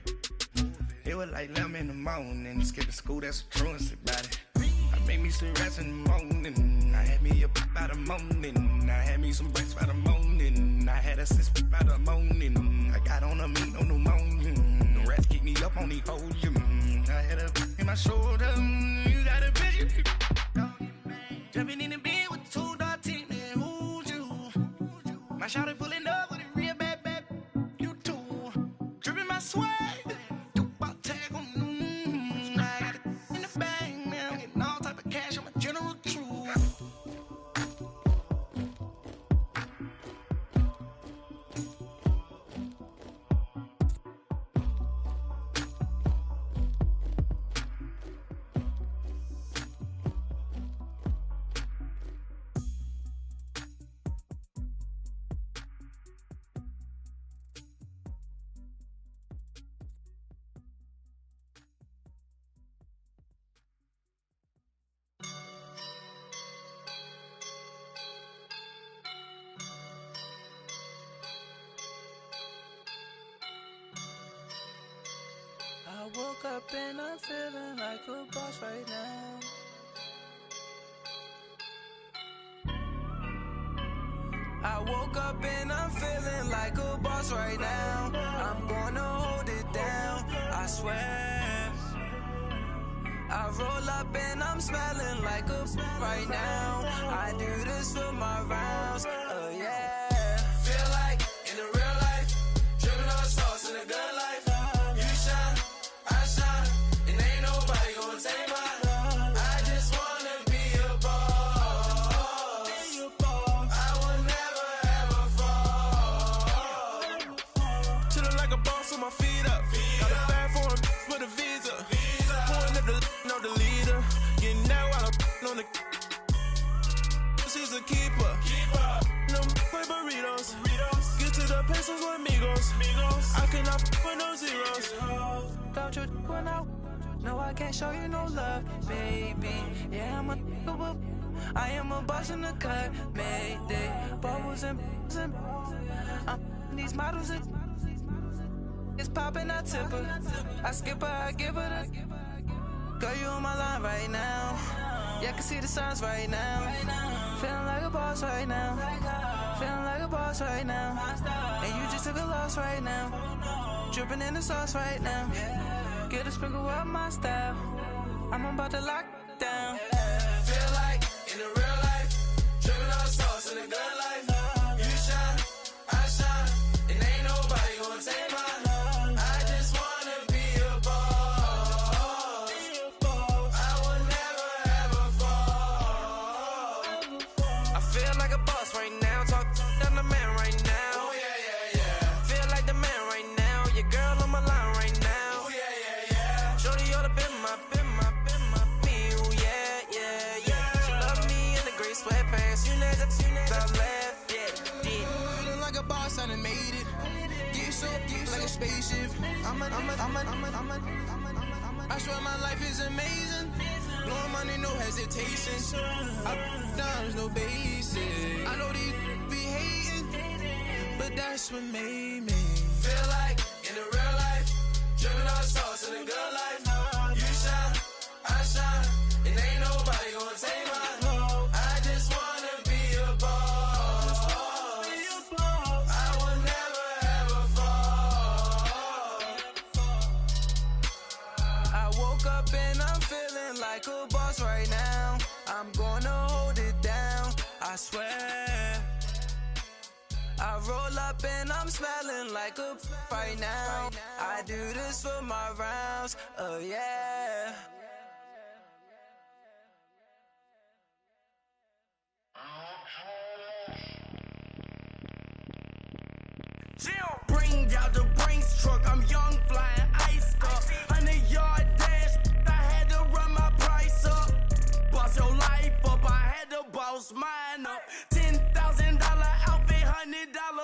It was like 11 in the morning, skip to school, that's a truancy about it. I made me some rest in the morning, I had me a by the morning, I had me some breaks by the morning, I had a six by the morning, I got on a meat on the morning, the rats keep me up on these hoes. I had a in my shoulder. You got a bitch. Jumping in the bed with 2 dark teeth, man. Who's you? My shawty pulling up with a real bad. You too. Dripping my swag. Do my tag on. I got it in the bag, man. I'm getting all type of cash. I'm a general truth. I woke up and I'm feeling like a boss right now. I woke up and I'm feeling like a boss right now. I'm gonna hold it down, I swear. I roll up and I'm smelling like a right now. I do this for my rounds, oh yeah. Feel like in the real life, dripping on sauce in a good life. You shine, I shine, and ain't nobody gonna take mine. I just wanna be a boss. I will never ever fall. Chillin' like a boss with my feet up. Got a bag for him with a visa. Pouring up the leader. Getting that while I'm on the. She's a keeper. No play burritos. Get to the pesos with amigos. I cannot with no zeros. Don't you run out? No, I can't show you no love, baby. Yeah, I am a boss in the cut, mayday. Bubbles and these models it's popping, I tip her. I skip her, I give her the. Girl, you on my line right now. Yeah, I can see the signs right now. Feeling like a boss right now. Feeling like a boss right now. And you just took a loss right now. Dripping in the sauce right now. Get a sprinkle up my style. I'm about to lock down. Feel like in the real life, dripping on sauce in a good life. You shine, I shine, and ain't nobody gonna take mine. I just wanna be a boss. I will never ever fall. I feel like a boss right now. Talk down the man right now. Oh yeah. Feel like the man right now. Your girl on my line right now. Oh yeah. Shorty oughta been my feel, yeah. She love me in the gray sweatpants. You never left, yeah. Feeling like a boss, I done made it. Get so like a spaceship. I swear my life is amazing. Blowing money, no hesitation. Up, downs, no basic. I know these be hating, but that's what made me. Feel like in the real life, dripping on sauce in a good life. You shine, I shine, and ain't nobody gonna take mine. I just wanna be a boss. I will never ever fall. I woke up and I'm feeling like a boss right now. I'm gonna hold it down, I swear. I roll up and I'm smelling like a right now. I do this for my rounds, oh yeah. Bring out the Brinks truck, I'm young, flying ice cup. 100-yard dash, I had to run my price up. Boss your life up, I had to boss mine up. $10,000 outfit, $100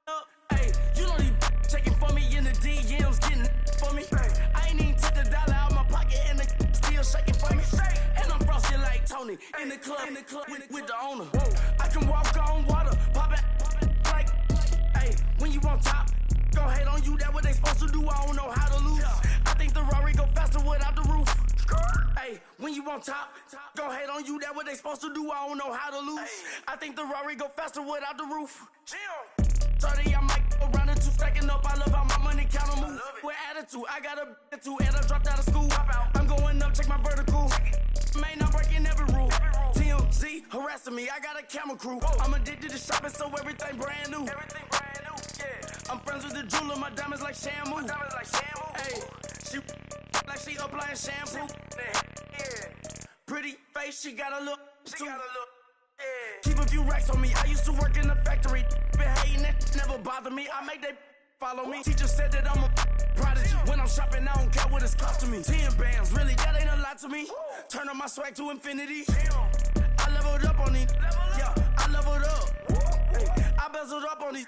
up. Hey, you know these checking for me in the DMs, getting for me. I ain't even took a dollar out my pocket and the still shaking for me. And I'm frosted like Tony in the club with the owner. I can walk on water, pop it like, hey, when you on top, go hate on you, that what they supposed to do, I don't know how to lose. I think the Rari go faster without the roof. Hey, when you on top, go hate on you, that what they supposed to do, I don't know how to lose. I think the Rari go faster without the roof. 30, I might go round and 2 stacking stacking up, I love how my money counter move. With attitude, I got a attitude, and I dropped out of school. I'm going up, check my vertical. Man, I'm breaking every rule. TMZ harassing me, I got a camera crew. I'm addicted to shopping, so everything brand new. I'm friends with the jeweler, my diamonds like Shamu. Hey, she like she applying shampoo. Pretty face, she got a look. Keep a few racks on me. I used to work in the factory. Been hating it, never bother me. I make they follow me. Teacher said that I'm a prodigy. When I'm shopping, I don't care what it's costing me. 10 bands, really, that ain't a lot to me. Turn on my swag to infinity. I leveled up on these. Yeah, I leveled up. Hey, I bezeled up on these.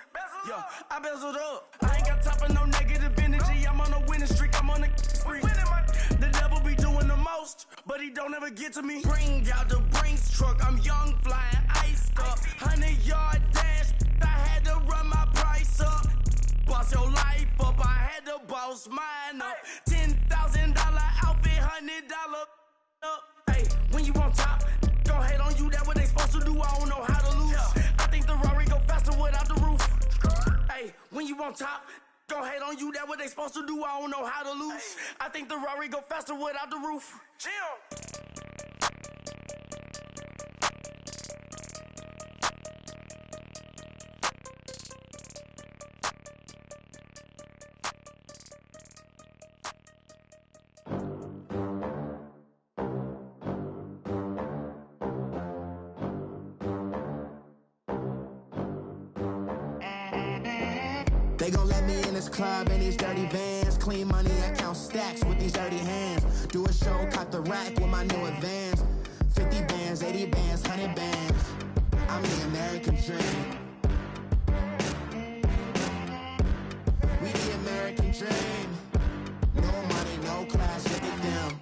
Yeah, I bezeled up. I ain't got time for no negative energy. I'm on a winning streak. I'm on a spree. The devil be doing the most, but he don't ever get to me. Bring out the Brinks truck. I'm young, flying iced up. 100-yard dash. I had to run my price up. Boss your life up. I had to boss mine up. $10,000 outfit, $100 up. Hey, when you on top, don't hate on you. That what they supposed to do. I don't know how to lose. I think the Rari go faster without the roof. Hey, when you on top, don't hate on you. That what they supposed to do. I don't know how to lose. I think the Rari go faster without the roof. They gon' let me in this club in these dirty vans. Clean money, I count stacks with these dirty hands. Do a show, cop the rack with my new advance. 50 bands, 80 bands, 100 bands. I'm the American dream. We the American dream. No money, no class, look at them.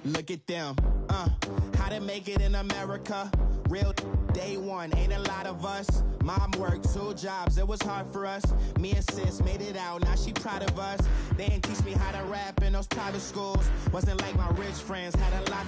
Look at them, how to make it in America. Real day one, ain't a lot of us. Mom worked 2 jobs, it was hard for us. Me and sis made it out, now she proud of us. They ain't teach me how to rap in those private schools. Wasn't like my rich friends, had a lot